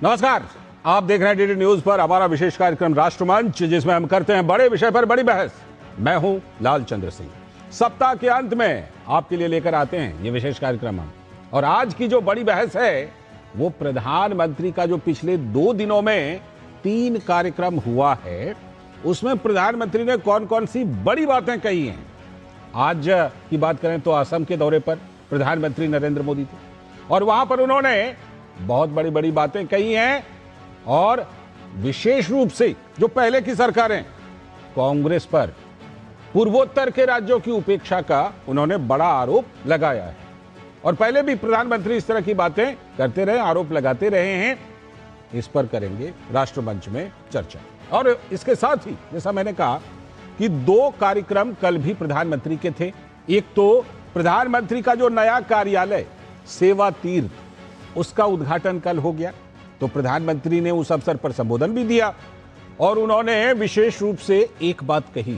नमस्कार, आप देख रहे हैं डीडी न्यूज पर हमारा विशेष कार्यक्रम राष्ट्रमंच, जिसमें हम करते हैं बड़े विषय पर बड़ी बहस। मैं हूं लालचंद्र सिंह। सप्ताह के अंत में आपके लिए लेकर आते हैं ये विशेष कार्यक्रम हम। और आज की जो बड़ी बहस है वो प्रधानमंत्री का जो पिछले 2 दिनों में 3 कार्यक्रम हुआ है, उसमें प्रधानमंत्री ने कौन कौन सी बड़ी बातें कही हैं। आज की बात करें तो असम के दौरे पर प्रधानमंत्री नरेंद्र मोदी थे और वहां पर उन्होंने बहुत बड़ी बड़ी बातें कही हैं। और विशेष रूप से जो पहले की सरकारें कांग्रेस पर पूर्वोत्तर के राज्यों की उपेक्षा का उन्होंने बड़ा आरोप लगाया है। और पहले भी प्रधानमंत्री इस तरह की बातें करते रहे, आरोप लगाते रहे हैं। इस पर करेंगे राष्ट्रमंच में चर्चा। और इसके साथ ही जैसा मैंने कहा कि 2 कार्यक्रम कल भी प्रधानमंत्री के थे। एक तो प्रधानमंत्री का जो नया कार्यालय सेवा तीर्थ, उसका उद्घाटन कल हो गया, तो प्रधानमंत्री ने उस अवसर पर संबोधन भी दिया और उन्होंने विशेष रूप से एक बात कही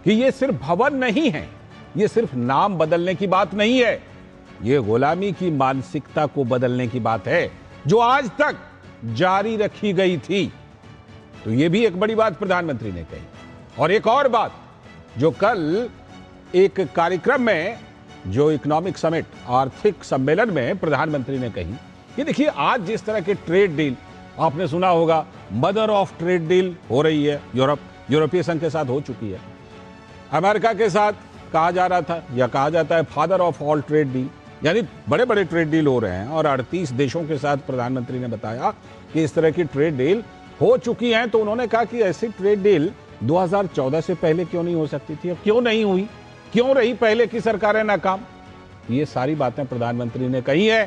कि यह सिर्फ भवन नहीं है, यह सिर्फ नाम बदलने की बात नहीं है, यह गुलामी की मानसिकता को बदलने की बात है जो आज तक जारी रखी गई थी। तो यह भी एक बड़ी बात प्रधानमंत्री ने कही। और एक और बात जो कल एक कार्यक्रम में, जो इकोनॉमिक समिट, आर्थिक सम्मेलन में प्रधानमंत्री ने कही कि देखिए, आज जिस तरह के ट्रेड डील आपने सुना होगा, मदर ऑफ ट्रेड डील हो रही है, यूरोपीय संघ के साथ हो चुकी है, अमेरिका के साथ कहा जा रहा था या कहा जाता है father of all trade deal, यानी बड़े बड़े ट्रेड डील हो रहे हैं। और 38 देशों के साथ प्रधानमंत्री ने बताया कि इस तरह की ट्रेड डील हो चुकी हैं। तो उन्होंने कहा कि ऐसी ट्रेड डील 2014 से पहले क्यों नहीं हो सकती थी, क्यों नहीं हुई, क्यों रही पहले की सरकारें नाकाम। ये सारी बातें प्रधानमंत्री ने कही है।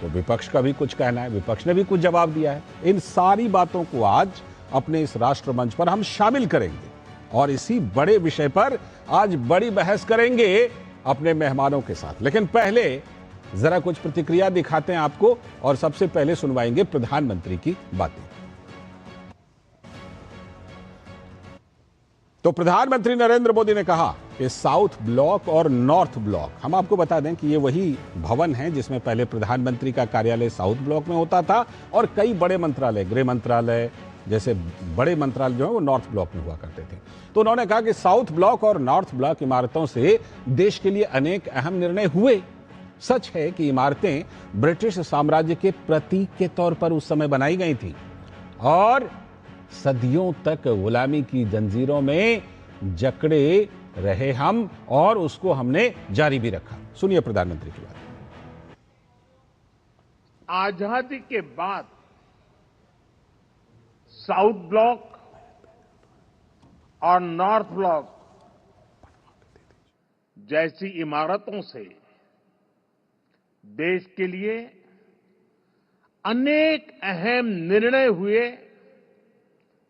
तो विपक्ष का भी कुछ कहना है, विपक्ष ने भी कुछ जवाब दिया है। इन सारी बातों को आज अपने इस राष्ट्रमंच पर हम शामिल करेंगे और इसी बड़े विषय पर आज बड़ी बहस करेंगे अपने मेहमानों के साथ। लेकिन पहले जरा कुछ प्रतिक्रिया दिखाते हैं आपको और सबसे पहले सुनवाएंगे प्रधानमंत्री की बातें। तो प्रधानमंत्री नरेंद्र मोदी ने कहा कि साउथ ब्लॉक और नॉर्थ ब्लॉक, हम आपको बता दें कि ये वही भवन है जिसमें पहले प्रधानमंत्री का कार्यालय साउथ ब्लॉक में होता था और कई बड़े मंत्रालय, गृह मंत्रालय जैसे बड़े मंत्रालय जो है वो नॉर्थ ब्लॉक में हुआ करते थे। तो उन्होंने कहा कि साउथ ब्लॉक और नॉर्थ ब्लॉक इमारतों से देश के लिए अनेक अहम निर्णय हुए। सच है कि इमारतें ब्रिटिश साम्राज्य के प्रतीक के तौर पर उस समय बनाई गई थी और सदियों तक गुलामी की जंजीरों में जकड़े रहे हम और उसको हमने जारी भी रखा। सुनिए प्रधानमंत्री की बात। आजादी के बाद साउथ ब्लॉक और नॉर्थ ब्लॉक जैसी इमारतों से देश के लिए अनेक अहम निर्णय हुए,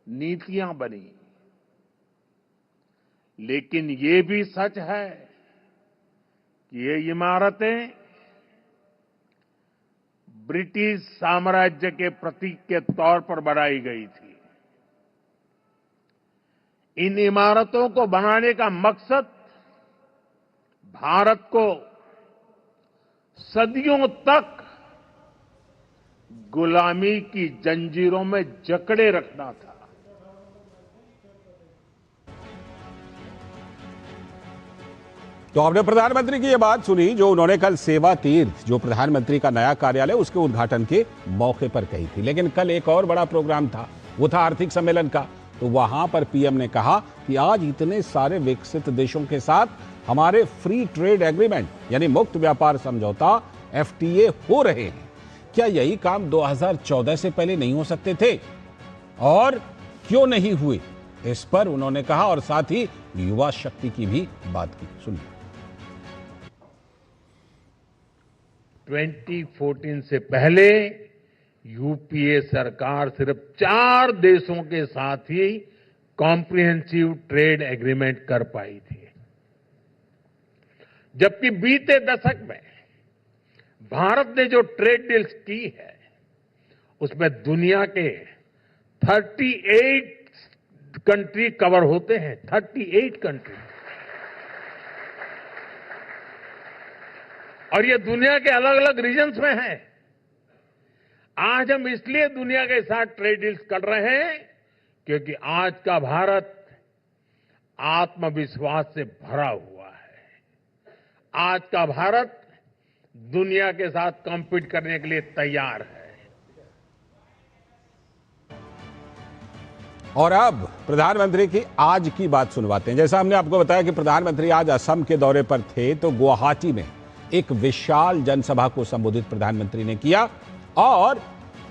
नीतियां बनी। लेकिन ये भी सच है कि ये इमारतें ब्रिटिश साम्राज्य के प्रतीक के तौर पर बनाई गई थी। इन इमारतों को बनाने का मकसद भारत को सदियों तक गुलामी की जंजीरों में जकड़े रखना था। तो आपने प्रधानमंत्री की यह बात सुनी जो उन्होंने कल सेवा तीर्थ, जो प्रधानमंत्री का नया कार्यालय, उसके उद्घाटन के मौके पर कही थी। लेकिन कल एक और बड़ा प्रोग्राम था, वो था आर्थिक सम्मेलन का। तो वहां पर पीएम ने कहा कि आज इतने सारे विकसित देशों के साथ हमारे फ्री ट्रेड एग्रीमेंट यानी मुक्त व्यापार समझौता एफटीए हो रहे हैं, क्या यही काम 2014 से पहले नहीं हो सकते थे और क्यों नहीं हुए, इस पर उन्होंने कहा और साथ ही युवा शक्ति की भी बात की। सुनिए। 2014 से पहले यूपीए सरकार सिर्फ 4 देशों के साथ ही कॉम्प्रिहेंसिव ट्रेड एग्रीमेंट कर पाई थी, जबकि बीते दशक में भारत ने जो ट्रेड डील्स की है उसमें दुनिया के 38 कंट्री कवर होते हैं। 38 कंट्री, और ये दुनिया के अलग अलग रीजन्स में है। आज हम इसलिए दुनिया के साथ ट्रेड डील्स कर रहे हैं क्योंकि आज का भारत आत्मविश्वास से भरा हुआ है। आज का भारत दुनिया के साथ कॉम्पीट करने के लिए तैयार है। और अब प्रधानमंत्री की आज की बात सुनवाते हैं। जैसा हमने आपको बताया कि प्रधानमंत्री आज असम के दौरे पर थे, तो गुवाहाटी में एक विशाल जनसभा को संबोधित प्रधानमंत्री ने किया और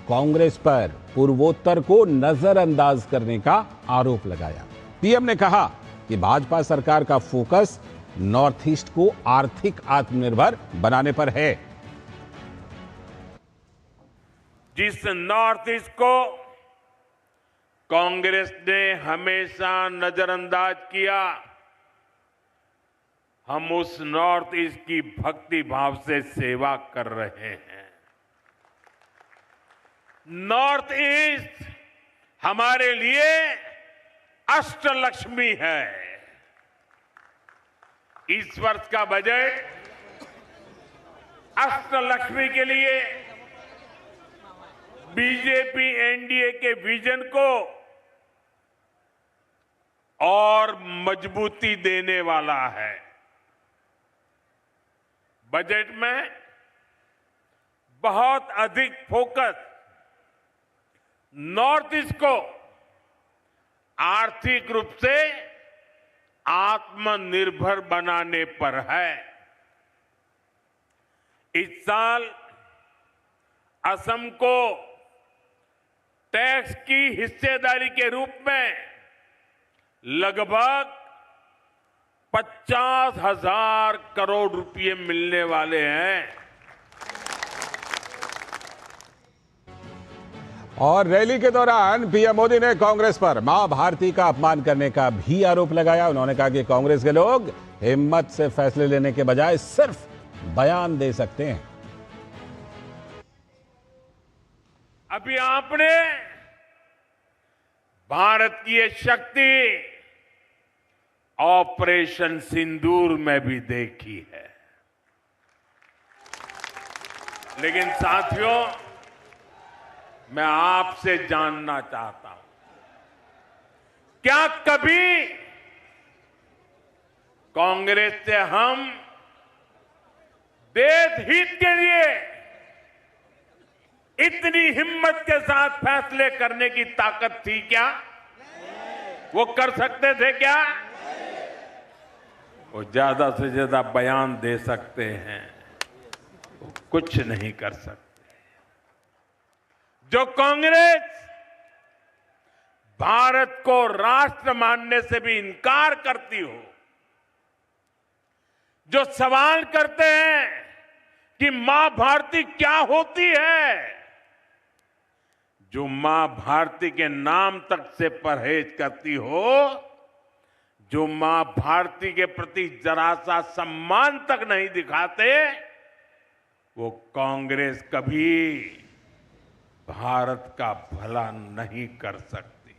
कांग्रेस पर पूर्वोत्तर को नजरअंदाज करने का आरोप लगाया। पीएम ने कहा कि भाजपा सरकार का फोकस नॉर्थ ईस्ट को आर्थिक आत्मनिर्भर बनाने पर है। जिस नॉर्थ ईस्ट को कांग्रेस ने हमेशा नजरअंदाज किया, हम उस नॉर्थ ईस्ट की भक्ति भाव से सेवा कर रहे हैं। नॉर्थ ईस्ट हमारे लिए अष्टलक्ष्मी है। इस वर्ष का बजट अष्टलक्ष्मी के लिए बीजेपी एनडीए के विजन को और मजबूती देने वाला है। बजट में बहुत अधिक फोकस नॉर्थ ईस्ट को आर्थिक रूप से आत्मनिर्भर बनाने पर है। इस साल असम को टैक्स की हिस्सेदारी के रूप में लगभग 50,000 करोड़ रुपए मिलने वाले हैं। और रैली के दौरान पीएम मोदी ने कांग्रेस पर मां भारती का अपमान करने का भी आरोप लगाया। उन्होंने कहा कि कांग्रेस के लोग हिम्मत से फैसले लेने के बजाय सिर्फ बयान दे सकते हैं। अभी आपने भारत की ये शक्ति ऑपरेशन सिंदूर में भी देखी है। लेकिन साथियों, मैं आपसे जानना चाहता हूं, क्या कभी कांग्रेस से हम देश हित के लिए इतनी हिम्मत के साथ फैसले करने की ताकत थी क्या? वो कर सकते थे क्या? वो ज्यादा से ज्यादा बयान दे सकते हैं, वो कुछ नहीं कर सकते। जो कांग्रेस भारत को राष्ट्र मानने से भी इनकार करती हो, जो सवाल करते हैं कि मां भारती क्या होती है, जो मां भारती के नाम तक से परहेज करती हो, जो मां भारती के प्रति जरा सा सम्मान तक नहीं दिखाते, वो कांग्रेस कभी भारत का भला नहीं कर सकती।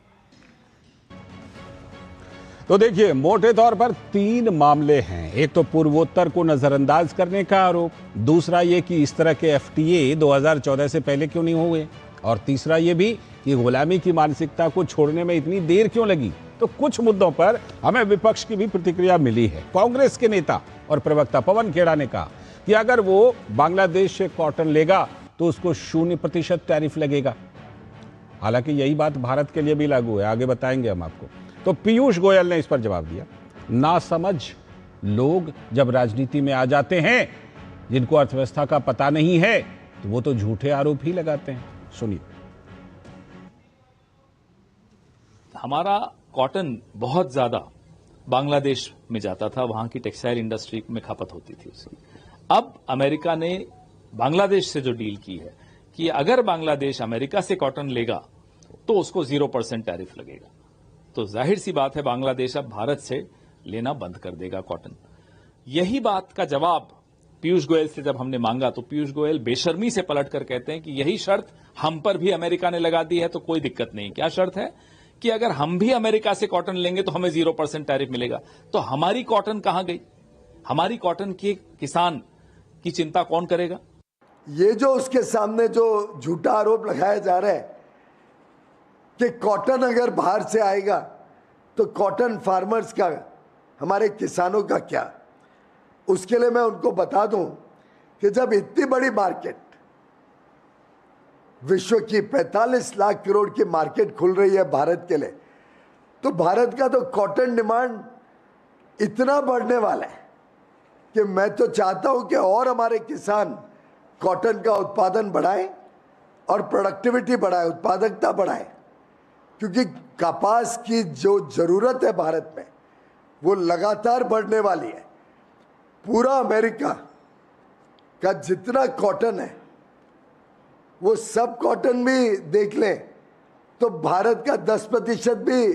तो देखिए, मोटे तौर पर 3 मामले हैं। एक तो पूर्वोत्तर को नजरअंदाज करने का आरोप, दूसरा ये कि इस तरह के एफटीए 2014 से पहले क्यों नहीं हुए, और तीसरा ये भी कि गुलामी की मानसिकता को छोड़ने में इतनी देर क्यों लगी। तो कुछ मुद्दों पर हमें विपक्ष की भी प्रतिक्रिया मिली है। कांग्रेस के नेता और प्रवक्ता पवन खेड़ा ने कहा कि अगर वो बांग्लादेश से कॉटन लेगा तो उसको 0% टैरिफ लगेगा। हालांकि यही बात भारत के लिए भी लागू है, आगे बताएंगे हम आपको। तो पीयूष गोयल ने इस पर जवाब दिया, नासमझ लोग जब राजनीति में आ जाते हैं, जिनको अर्थव्यवस्था का पता नहीं है, तो वो तो झूठे आरोप ही लगाते हैं। सुनिए। हमारा कॉटन बहुत ज्यादा बांग्लादेश में जाता था, वहां की टेक्सटाइल इंडस्ट्री में खपत होती थी उसकी। अब अमेरिका ने बांग्लादेश से जो डील की है कि अगर बांग्लादेश अमेरिका से कॉटन लेगा तो उसको 0% टैरिफ लगेगा, तो जाहिर सी बात है बांग्लादेश अब भारत से लेना बंद कर देगा कॉटन। यही बात का जवाब पीयूष गोयल से जब हमने मांगा तो पीयूष गोयल बेशर्मी से पलटकर कहते हैं कि यही शर्त हम पर भी अमेरिका ने लगा दी है, तो कोई दिक्कत नहीं। क्या शर्त है? कि अगर हम भी अमेरिका से कॉटन लेंगे तो हमें 0% टैरिफ मिलेगा। तो हमारी कॉटन कहां गई? हमारी कॉटन के किसान की चिंता कौन करेगा? ये जो उसके सामने जो झूठा आरोप लगाया जा रहा है कि कॉटन अगर बाहर से आएगा तो कॉटन फार्मर्स का, हमारे किसानों का क्या, उसके लिए मैं उनको बता दूं कि जब इतनी बड़ी मार्केट, विश्व की 45 लाख करोड़ की मार्केट खुल रही है भारत के लिए, तो भारत का तो कॉटन डिमांड इतना बढ़ने वाला है कि मैं तो चाहता हूं कि और हमारे किसान कॉटन का उत्पादन बढ़ाएं और प्रोडक्टिविटी बढ़ाएं, उत्पादकता बढ़ाएं, क्योंकि कपास की जो जरूरत है भारत में वो लगातार बढ़ने वाली है। पूरा अमेरिका का जितना कॉटन है वो सब कॉटन भी देख लें तो भारत का 10% भी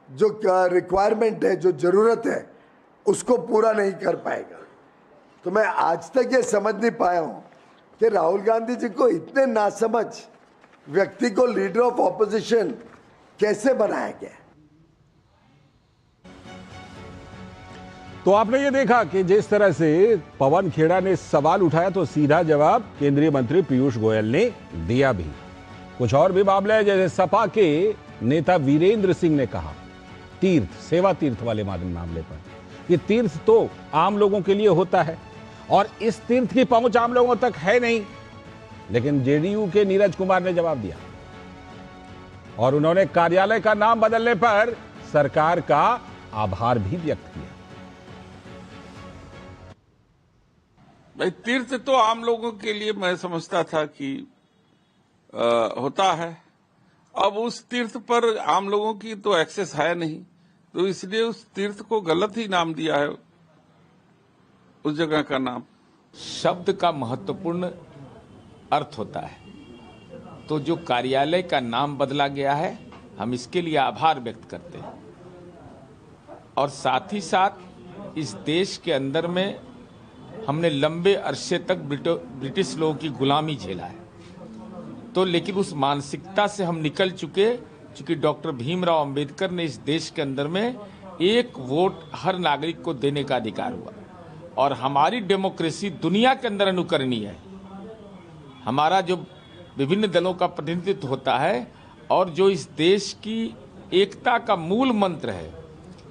जो रिक्वायरमेंट है, जो जरूरत है, उसको पूरा नहीं कर पाएगा। तो मैं आज तक ये समझ नहीं पाया हूं कि राहुल गांधी जी को इतने नासमझ व्यक्ति को लीडर ऑफ ऑपोजिशन कैसे बनाया गया। तो आपने ये देखा कि जिस तरह से पवन खेड़ा ने सवाल उठाया तो सीधा जवाब केंद्रीय मंत्री पीयूष गोयल ने दिया भी। कुछ और भी मामले हैं, जैसे सपा के नेता वीरेंद्र सिंह ने कहा तीर्थ, सेवा तीर्थ वाले मामले पर कि तीर्थ तो आम लोगों के लिए होता है और इस तीर्थ की पहुंच आम लोगों तक है नहीं। लेकिन जेडीयू के नीरज कुमार ने जवाब दिया और उन्होंने कार्यालय का नाम बदलने पर सरकार का आभार भी व्यक्त किया। भाई, तीर्थ तो आम लोगों के लिए मैं समझता था कि होता है। अब उस तीर्थ पर आम लोगों की तो एक्सेस है नहीं, तो इसलिए उस तीर्थ को गलत ही नाम दिया है, उस जगह का नाम। शब्द का महत्वपूर्ण अर्थ होता है, तो जो कार्यालय का नाम बदला गया है हम इसके लिए आभार व्यक्त करते हैं। और साथ ही साथ इस देश के अंदर में हमने लंबे अरसे तक ब्रिटिश लोगों की गुलामी झेला है, तो लेकिन उस मानसिकता से हम निकल चुके, चूंकि डॉक्टर भीमराव अंबेडकर ने इस देश के अंदर में एक वोट हर नागरिक को देने का अधिकार हुआ और हमारी डेमोक्रेसी दुनिया के अंदर अनुकरणीय है। हमारा जो विभिन्न दलों का प्रतिनिधित्व होता है और जो इस देश की एकता का मूल मंत्र है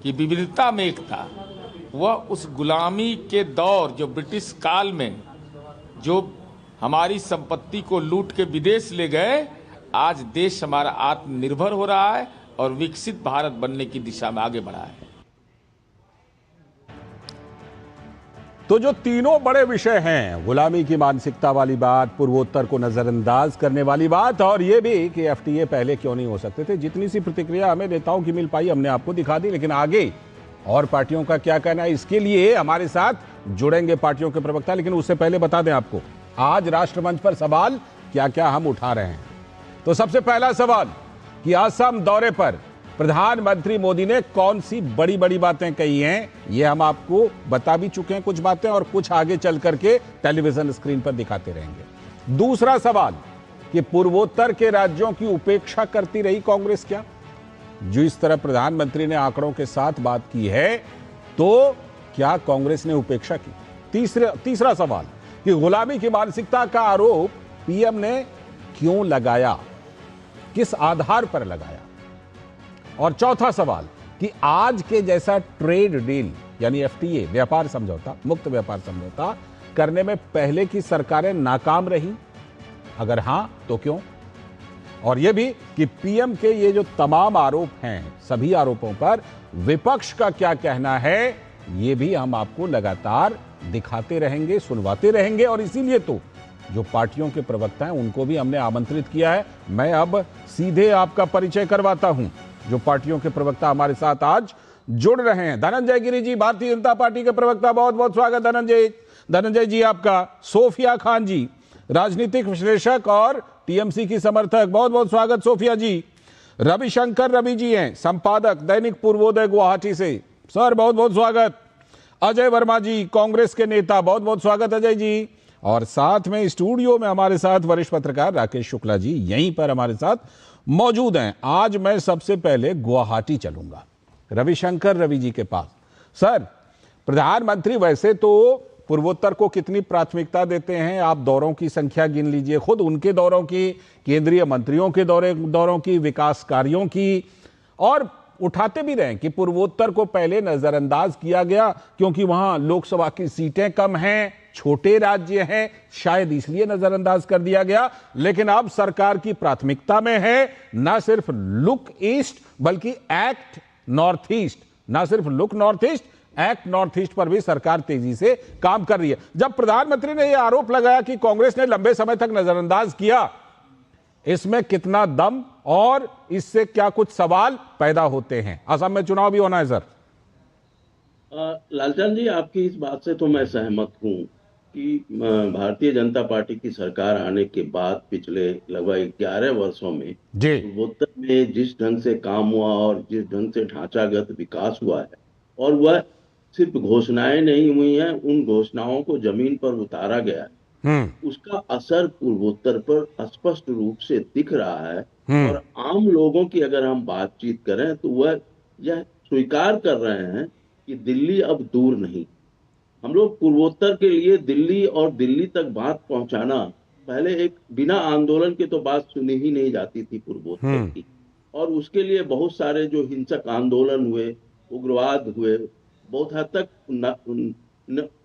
कि विविधता में एकता, वह उस गुलामी के दौर, जो ब्रिटिश काल में जो हमारी संपत्ति को लूट के विदेश ले गए, आज देश हमारा आत्मनिर्भर हो रहा है और विकसित भारत बनने की दिशा में आगे बढ़ा है। तो जो तीनों बड़े विषय हैं, गुलामी की मानसिकता वाली बात, पूर्वोत्तर को नजरअंदाज करने वाली बात और यह भी कि एफटीए पहले क्यों नहीं हो सकते थे, जितनी सी प्रतिक्रिया हमें नेताओं की मिल पाई हमने आपको दिखा दी। लेकिन आगे और पार्टियों का क्या कहना है, इसके लिए हमारे साथ जुड़ेंगे पार्टियों के प्रवक्ता। लेकिन उससे पहले बता दें आपको आज राष्ट्रमंच पर सवाल क्या क्या हम उठा रहे हैं। तो सबसे पहला सवाल कि असम दौरे पर प्रधानमंत्री मोदी ने कौन सी बड़ी बड़ी बातें कही हैं, ये हम आपको बता भी चुके हैं कुछ बातें, और कुछ आगे चल करके टेलीविजन स्क्रीन पर दिखाते रहेंगे। दूसरा सवाल कि पूर्वोत्तर के राज्यों की उपेक्षा करती रही कांग्रेस क्या? जो इस तरह प्रधानमंत्री ने आंकड़ों के साथ बात की है, तो क्या कांग्रेस ने उपेक्षा की? तीसरा सवाल कि गुलामी की मानसिकता का आरोप पीएम ने क्यों लगाया, किस आधार पर लगाया? और चौथा सवाल कि आज के जैसा ट्रेड डील यानी एफटीए, व्यापार समझौता, मुक्त व्यापार समझौता करने में पहले की सरकारें नाकाम रही, अगर हां तो क्यों? और यह भी कि पीएम के ये जो तमाम आरोप हैं, सभी आरोपों पर विपक्ष का क्या कहना है, ये भी हम आपको लगातार दिखाते रहेंगे, सुनवाते रहेंगे। और इसीलिए तो जो पार्टियों के प्रवक्ता हैं उनको भी हमने आमंत्रित किया है। मैं अब सीधे आपका परिचय करवाता हूं, जो पार्टियों के प्रवक्ता हमारे साथ आज जुड़ रहे हैं। धनंजय गिरी जी, भारतीय जनता पार्टी के प्रवक्ता, बहुत बहुत स्वागत धनंजय जी आपका। सोफिया खान जी, राजनीतिक विश्लेषक और टीएमसी की समर्थक, बहुत बहुत स्वागत सोफिया जी। रविशंकर जी हैं, संपादक दैनिक पूर्वोदय गुवाहाटी से, सर बहुत बहुत स्वागत। अजय वर्मा जी, कांग्रेस के नेता, बहुत बहुत स्वागत अजय जी। और साथ में स्टूडियो में हमारे साथ वरिष्ठ पत्रकार राकेश शुक्ला जी यहीं पर हमारे साथ मौजूद हैं। आज मैं सबसे पहले गुवाहाटी चलूंगा, रविशंकर जी के पास। सर, प्रधानमंत्री वैसे तो पूर्वोत्तर को कितनी प्राथमिकता देते हैं? आप दौरों की संख्या गिन लीजिए, खुद उनके दौरों की, केंद्रीय मंत्रियों के दौरों की, विकास कार्यों की, और उठाते भी रहे कि पूर्वोत्तर को पहले नजरअंदाज किया गया क्योंकि वहां लोकसभा की सीटें कम हैं, छोटे राज्य हैं, शायद इसलिए नजरअंदाज कर दिया गया। लेकिन अब सरकार की प्राथमिकता में है ना सिर्फ लुक ईस्ट बल्कि एक्ट नॉर्थ ईस्ट, ना सिर्फ look north east, act north east पर भी सरकार तेजी से काम कर रही है। जब प्रधानमंत्री ने यह आरोप लगाया कि कांग्रेस ने लंबे समय तक नजरअंदाज किया, इसमें कितना दम और इससे क्या कुछ सवाल पैदा होते हैं? असम में चुनाव भी होना है सर। लालचंद जी, आपकी इस बात से तो मैं सहमत हूं कि भारतीय जनता पार्टी की सरकार आने के बाद पिछले लगभग 11 वर्षों में पूर्वोत्तर में जिस ढंग से काम हुआ और जिस ढंग से ढांचागत विकास हुआ है, और वह सिर्फ घोषणाएं नहीं हुई हैं, उन घोषणाओं को जमीन पर उतारा गया है, उसका असर पूर्वोत्तर पर स्पष्ट रूप से दिख रहा है। और आम लोगों की अगर हम बातचीत करें तो वह यह स्वीकार कर रहे हैं कि दिल्ली अब दूर नहीं। हम लोग पूर्वोत्तर के लिए दिल्ली और दिल्ली तक बात पहुंचाना, पहले एक बिना आंदोलन के तो बात सुनी ही नहीं जाती थी पूर्वोत्तर की, और उसके लिए बहुत सारे जो हिंसक आंदोलन हुए, उग्रवाद हुए, बहुत हद तक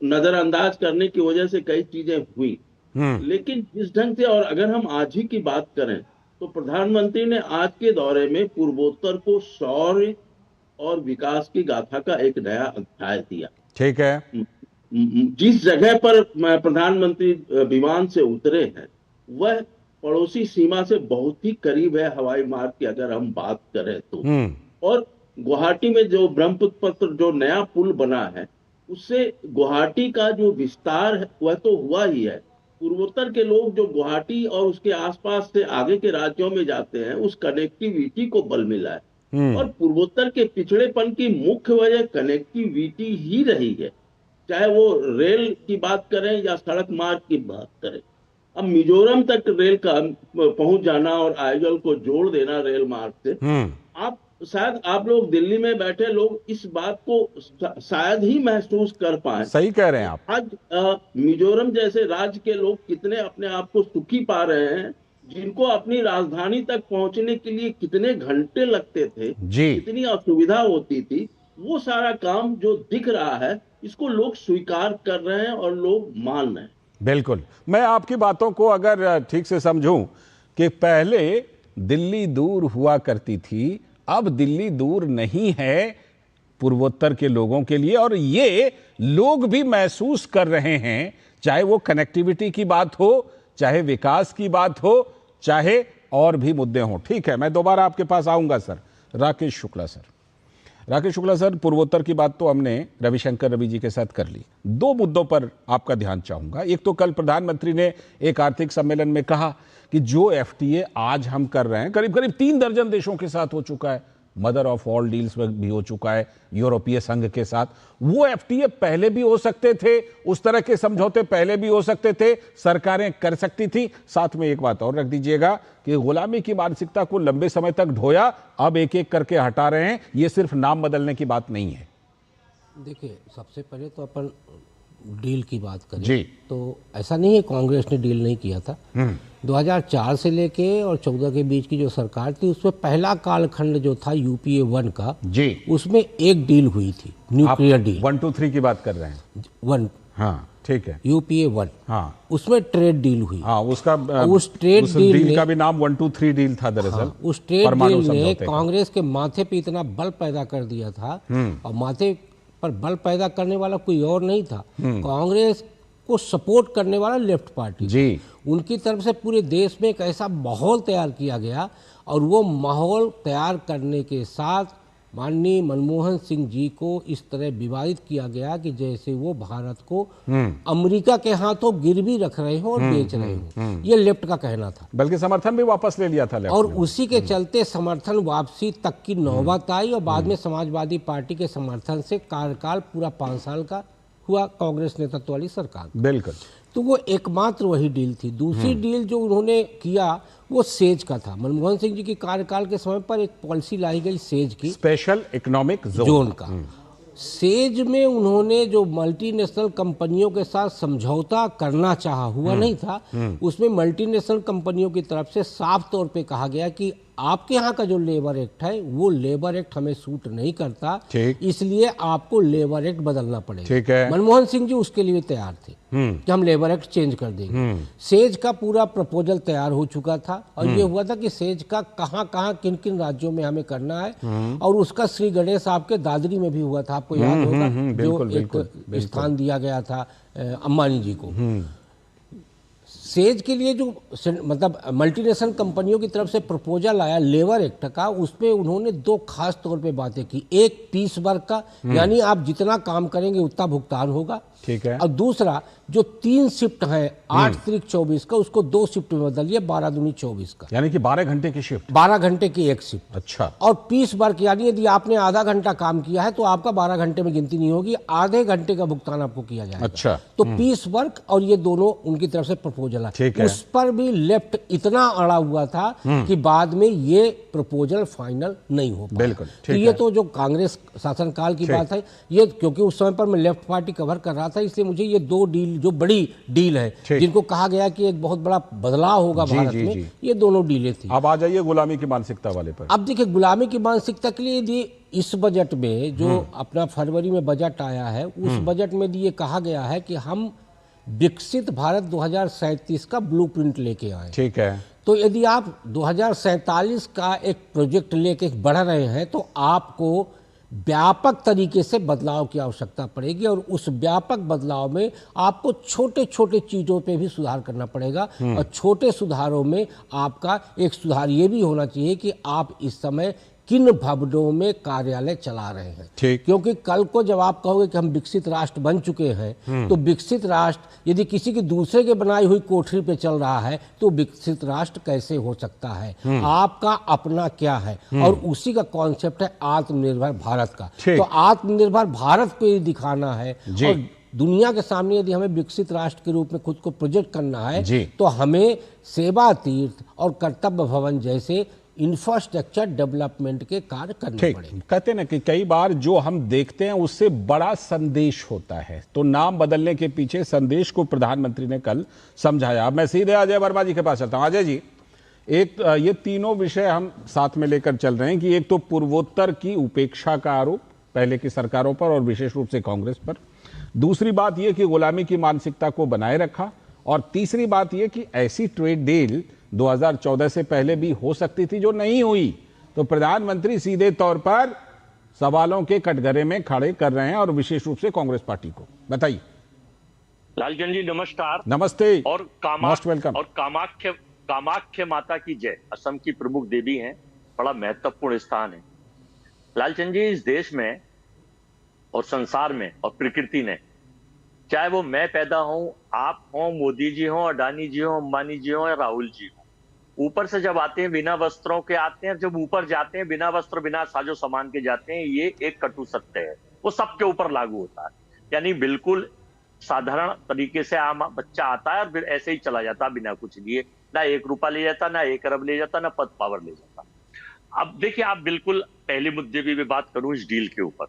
नजरअंदाज करने की वजह से कई चीजें हुई। लेकिन जिस ढंग से, और अगर हम आज ही की बात करें तो प्रधानमंत्री ने आज के दौरे में पूर्वोत्तर को शौर्य और विकास की गाथा का एक नया अध्याय दिया। ठीक है। जिस जगह पर प्रधानमंत्री विमान से उतरे हैं वह पड़ोसी सीमा से बहुत ही करीब है, हवाई मार्ग की अगर हम बात करें तो। और गुवाहाटी में जो ब्रह्मपुत्र जो नया पुल बना है, उससे गुवाहाटी का जो विस्तार है वह तो हुआ ही है। पूर्वोत्तर के लोग जो गुवाहाटी और उसके आसपास से आगे के राज्यों में जाते हैं, उस कनेक्टिविटी को बल मिला है। और पूर्वोत्तर के पिछड़ेपन की मुख्य वजह कनेक्टिविटी ही रही है, चाहे वो रेल की बात करें या सड़क मार्ग की बात करें। अब मिजोरम तक रेल का पहुंच जाना और आइजॉल को जोड़ देना रेल मार्ग से, शायद आप लोग दिल्ली में बैठे लोग इस बात को शायद ही महसूस कर पाए। सही कह रहे हैं आप। आज मिजोरम जैसे राज्य के लोग कितने अपने आप को सुखी पा रहे हैं, जिनको अपनी राजधानी तक पहुंचने के लिए कितने घंटे लगते थे, कितनी असुविधा होती थी, वो सारा काम जो दिख रहा है इसको लोग स्वीकार कर रहे हैं और लोग मान रहे हैं। बिल्कुल। मैं आपकी बातों को अगर ठीक से समझूं कि पहले दिल्ली दूर हुआ करती थी, अब दिल्ली दूर नहीं है पूर्वोत्तर के लोगों के लिए, और ये लोग भी महसूस कर रहे हैं, चाहे वो कनेक्टिविटी की बात हो, चाहे विकास की बात हो, चाहे और भी मुद्दे हों। ठीक है, मैं दोबारा आपके पास आऊंगा सर। राकेश शुक्ला सर, पूर्वोत्तर की बात तो हमने रविशंकर रवि जी के साथ कर ली। दो मुद्दों पर आपका ध्यान चाहूंगा। एक तो कल प्रधानमंत्री ने एक आर्थिक सम्मेलन में कहा कि जो एफटीए आज हम कर रहे हैं करीब करीब 3 दर्जन देशों के साथ हो चुका है, मदर ऑफ ऑल डील्स में भी हो चुका है यूरोपीय संघ के साथ। वो एफटीए पहले भी हो सकते थे, उस तरह के समझौते पहले भी हो सकते थे, सरकारें कर सकती थी। साथ में एक बात और रख दीजिएगा कि गुलामी की मानसिकता को लंबे समय तक ढोया, अब एक एक करके हटा रहे हैं। ये सिर्फ नाम बदलने की बात नहीं है। देखिए, सबसे पहले तो अपन डील की बात करें तो ऐसा नहीं है कांग्रेस ने डील नहीं किया था। 2004 से लेके और 14 के बीच की जो सरकार थी, उसमें पहला कालखंड जो था यूपीए 1 का, उसमें एक डील हुई थी, न्यूक्लियर डील। 1 2 3 की बात कर रहे हैं। 1, हाँ ठीक है, यूपीए 1, हाँ, उसमें ट्रेड डील हुई। हाँ, उसका उस ट्रेड डील का भी नाम 1 2 3 डील था दरअसल। हाँ, उस ट्रेड डील ने कांग्रेस के माथे पे इतना बल पैदा कर दिया था, और माथे पर बल पैदा करने वाला कोई और नहीं था, कांग्रेस को सपोर्ट करने वाला लेफ्ट पार्टी जी। उनकी तरफ से पूरे देश में एक ऐसा माहौल तैयार किया गया, और वो माहौल तैयार करने के साथ माननीय मनमोहन सिंह जी को इस तरह विवादित किया गया कि जैसे वो भारत को अमेरिका के हाथों गिरवी रख रहे हो और बेच रहे हो। ये लेफ्ट का कहना था, बल्कि समर्थन भी वापस ले लिया था लेफ्ट और उसी के चलते समर्थन वापसी तक की नौबत आई, और बाद में समाजवादी पार्टी के समर्थन से कार्यकाल पूरा 5 साल का हुआ कांग्रेस नेतृत्व वाली सरकार। बिल्कुल। तो वो एकमात्र वही डील थी। दूसरी डील जो उन्होंने किया वो सेज का था। मनमोहन सिंह जी की कार्यकाल के समय पर एक पॉलिसी लाई गई सेज की, स्पेशल इकोनॉमिक जोन का। सेज में उन्होंने जो मल्टीनेशनल कंपनियों के साथ समझौता करना चाहा, हुआ नहीं था। उसमें मल्टीनेशनल कंपनियों की तरफ से साफ तौर पे कहा गया कि आपके यहाँ का जो लेबर एक्ट है वो लेबर एक्ट हमें सूट नहीं करता, इसलिए आपको लेबर एक्ट बदलना पड़ेगा। ठीक है। मनमोहन सिंह जी उसके लिए तैयार थे कि हम लेबर एक्ट चेंज कर देंगे। सेज का पूरा प्रपोजल तैयार हो चुका था और ये हुआ था कि सेज का कहाँ किन किन राज्यों में हमें करना है, और उसका श्री गणेश आपके दादरी में भी हुआ था, आपको याद होगा, जो एक स्थान दिया गया था अंबानी जी को। सेज के लिए जो मतलब मल्टीनेशनल कंपनियों की तरफ से प्रपोजल आया लेबर एक्ट का, उसमें उन्होंने दो खास तौर पे बातें की। एक पीस वर्क का, यानी आप जितना काम करेंगे उतना भुगतान होगा, ठीक है। और दूसरा जो 3 शिफ्ट है 8 त्रिक 24 का, उसको 2 शिफ्ट में बदलिए 12 दूनी 24 का, यानी कि 12 घंटे की शिफ्ट, 12 घंटे की एक शिफ्ट। अच्छा। और पीस वर्क यानी यदि आपने आधा घंटा काम किया है तो आपका 12 घंटे में गिनती नहीं होगी, आधे घंटे का भुगतान आपको किया जाएगा। अच्छा। तो पीस वर्क और ये दोनों उनकी तरफ से प्रपोजल है। उस पर भी लेफ्ट इतना अड़ा हुआ था कि बाद में ये प्रपोजल फाइनल नहीं हो पाया। बिल्कुल। तो ये तो जो कांग्रेस शासनकाल की बात है, ये क्योंकि उस समय पर मैं लेफ्ट पार्टी कवर कर रहा था, इसलिए मुझे ये दो डील, जो बड़ी डील है जिनको कहा गया कि एक बहुत बड़ा बदलाव होगा भारत में, ये दोनों डीलें थी। अब आ जाइए गुलामी की मानसिकता वाले पर। अब देखिए, गुलामी की मानसिकता के लिए यदि इस बजट में जो अपना फरवरी में बजट आया है, उस बजट में ये कहा गया है कि हम विकसित भारत 2037 का ब्लूप्रिंट लेके आए। ठीक है। तो यदि आप 2047 का एक प्रोजेक्ट लेके बढ़ रहे हैं तो आपको व्यापक तरीके से बदलाव की आवश्यकता पड़ेगी, और उस व्यापक बदलाव में आपको छोटे छोटे चीज़ों पे भी सुधार करना पड़ेगा। और छोटे सुधारों में आपका एक सुधार ये भी होना चाहिए कि आप इस समय किन भवनों में कार्यालय चला रहे हैं। ठीक। क्योंकि कल को जब आप कहोगे कि हम विकसित राष्ट्र बन चुके हैं, तो विकसित राष्ट्र यदि किसी की दूसरे के बनाई हुई कोठरी पे चल रहा है तो विकसित राष्ट्र कैसे हो सकता है? आपका अपना क्या है? और उसी का कॉन्सेप्ट है आत्मनिर्भर भारत का। तो आत्मनिर्भर भारत को ये दिखाना है और दुनिया के सामने यदि हमें विकसित राष्ट्र के रूप में खुद को प्रोजेक्ट करना है, तो हमें सेवा तीर्थ और कर्तव्य भवन जैसे इंफ्रास्ट्रक्चर डेवलपमेंट के कार्य करने पड़ेंगे। कहते हैं ना कि कई बार जो हम देखते हैं उससे बड़ा संदेश होता है, तो नाम बदलने के पीछे संदेश को प्रधानमंत्री ने कल समझाया। अब मैं सीधे अजय वर्मा जी के पास चलता हूं। अजय जी, एक ये तीनों विषय हम साथ में लेकर चल रहे हैं कि एक तो पूर्वोत्तर की उपेक्षा का आरोप पहले की सरकारों पर और विशेष रूप से कांग्रेस पर, दूसरी बात यह कि गुलामी की मानसिकता को बनाए रखा, और तीसरी बात यह कि ऐसी ट्रेड डील 2014 से पहले भी हो सकती थी जो नहीं हुई। तो प्रधानमंत्री सीधे तौर पर सवालों के कटघरे में खड़े कर रहे हैं, और विशेष रूप से कांग्रेस पार्टी को। बताइए। लालचंद जी नमस्कार। नमस्ते और मोस्ट वेलकम। और कामाख्य माता की जय, असम की प्रमुख देवी हैं, बड़ा महत्वपूर्ण स्थान है। लालचंद जी, इस देश में और संसार में और प्रकृति ने, चाहे वो मैं पैदा हूं, आप हो, मोदी जी हो, अडानी जी हो, अंबानी जी हो या राहुल जी हो, ऊपर से जब आते हैं बिना वस्त्रों के आते हैं, जब ऊपर जाते हैं बिना वस्त्र बिना साजो सामान के जाते हैं। ये एक कटु सत्य है, वो सबके ऊपर लागू होता है। यानी बिल्कुल साधारण तरीके से आम बच्चा आता है और फिर ऐसे ही चला जाता बिना कुछ लिए, ना 1 रुपया ले जाता, ना 1 अरब ले जाता, ना पद पावर ले जाता। अब देखिए, आप बिल्कुल पहले मुद्दे की भी बात करूं इस डील के ऊपर,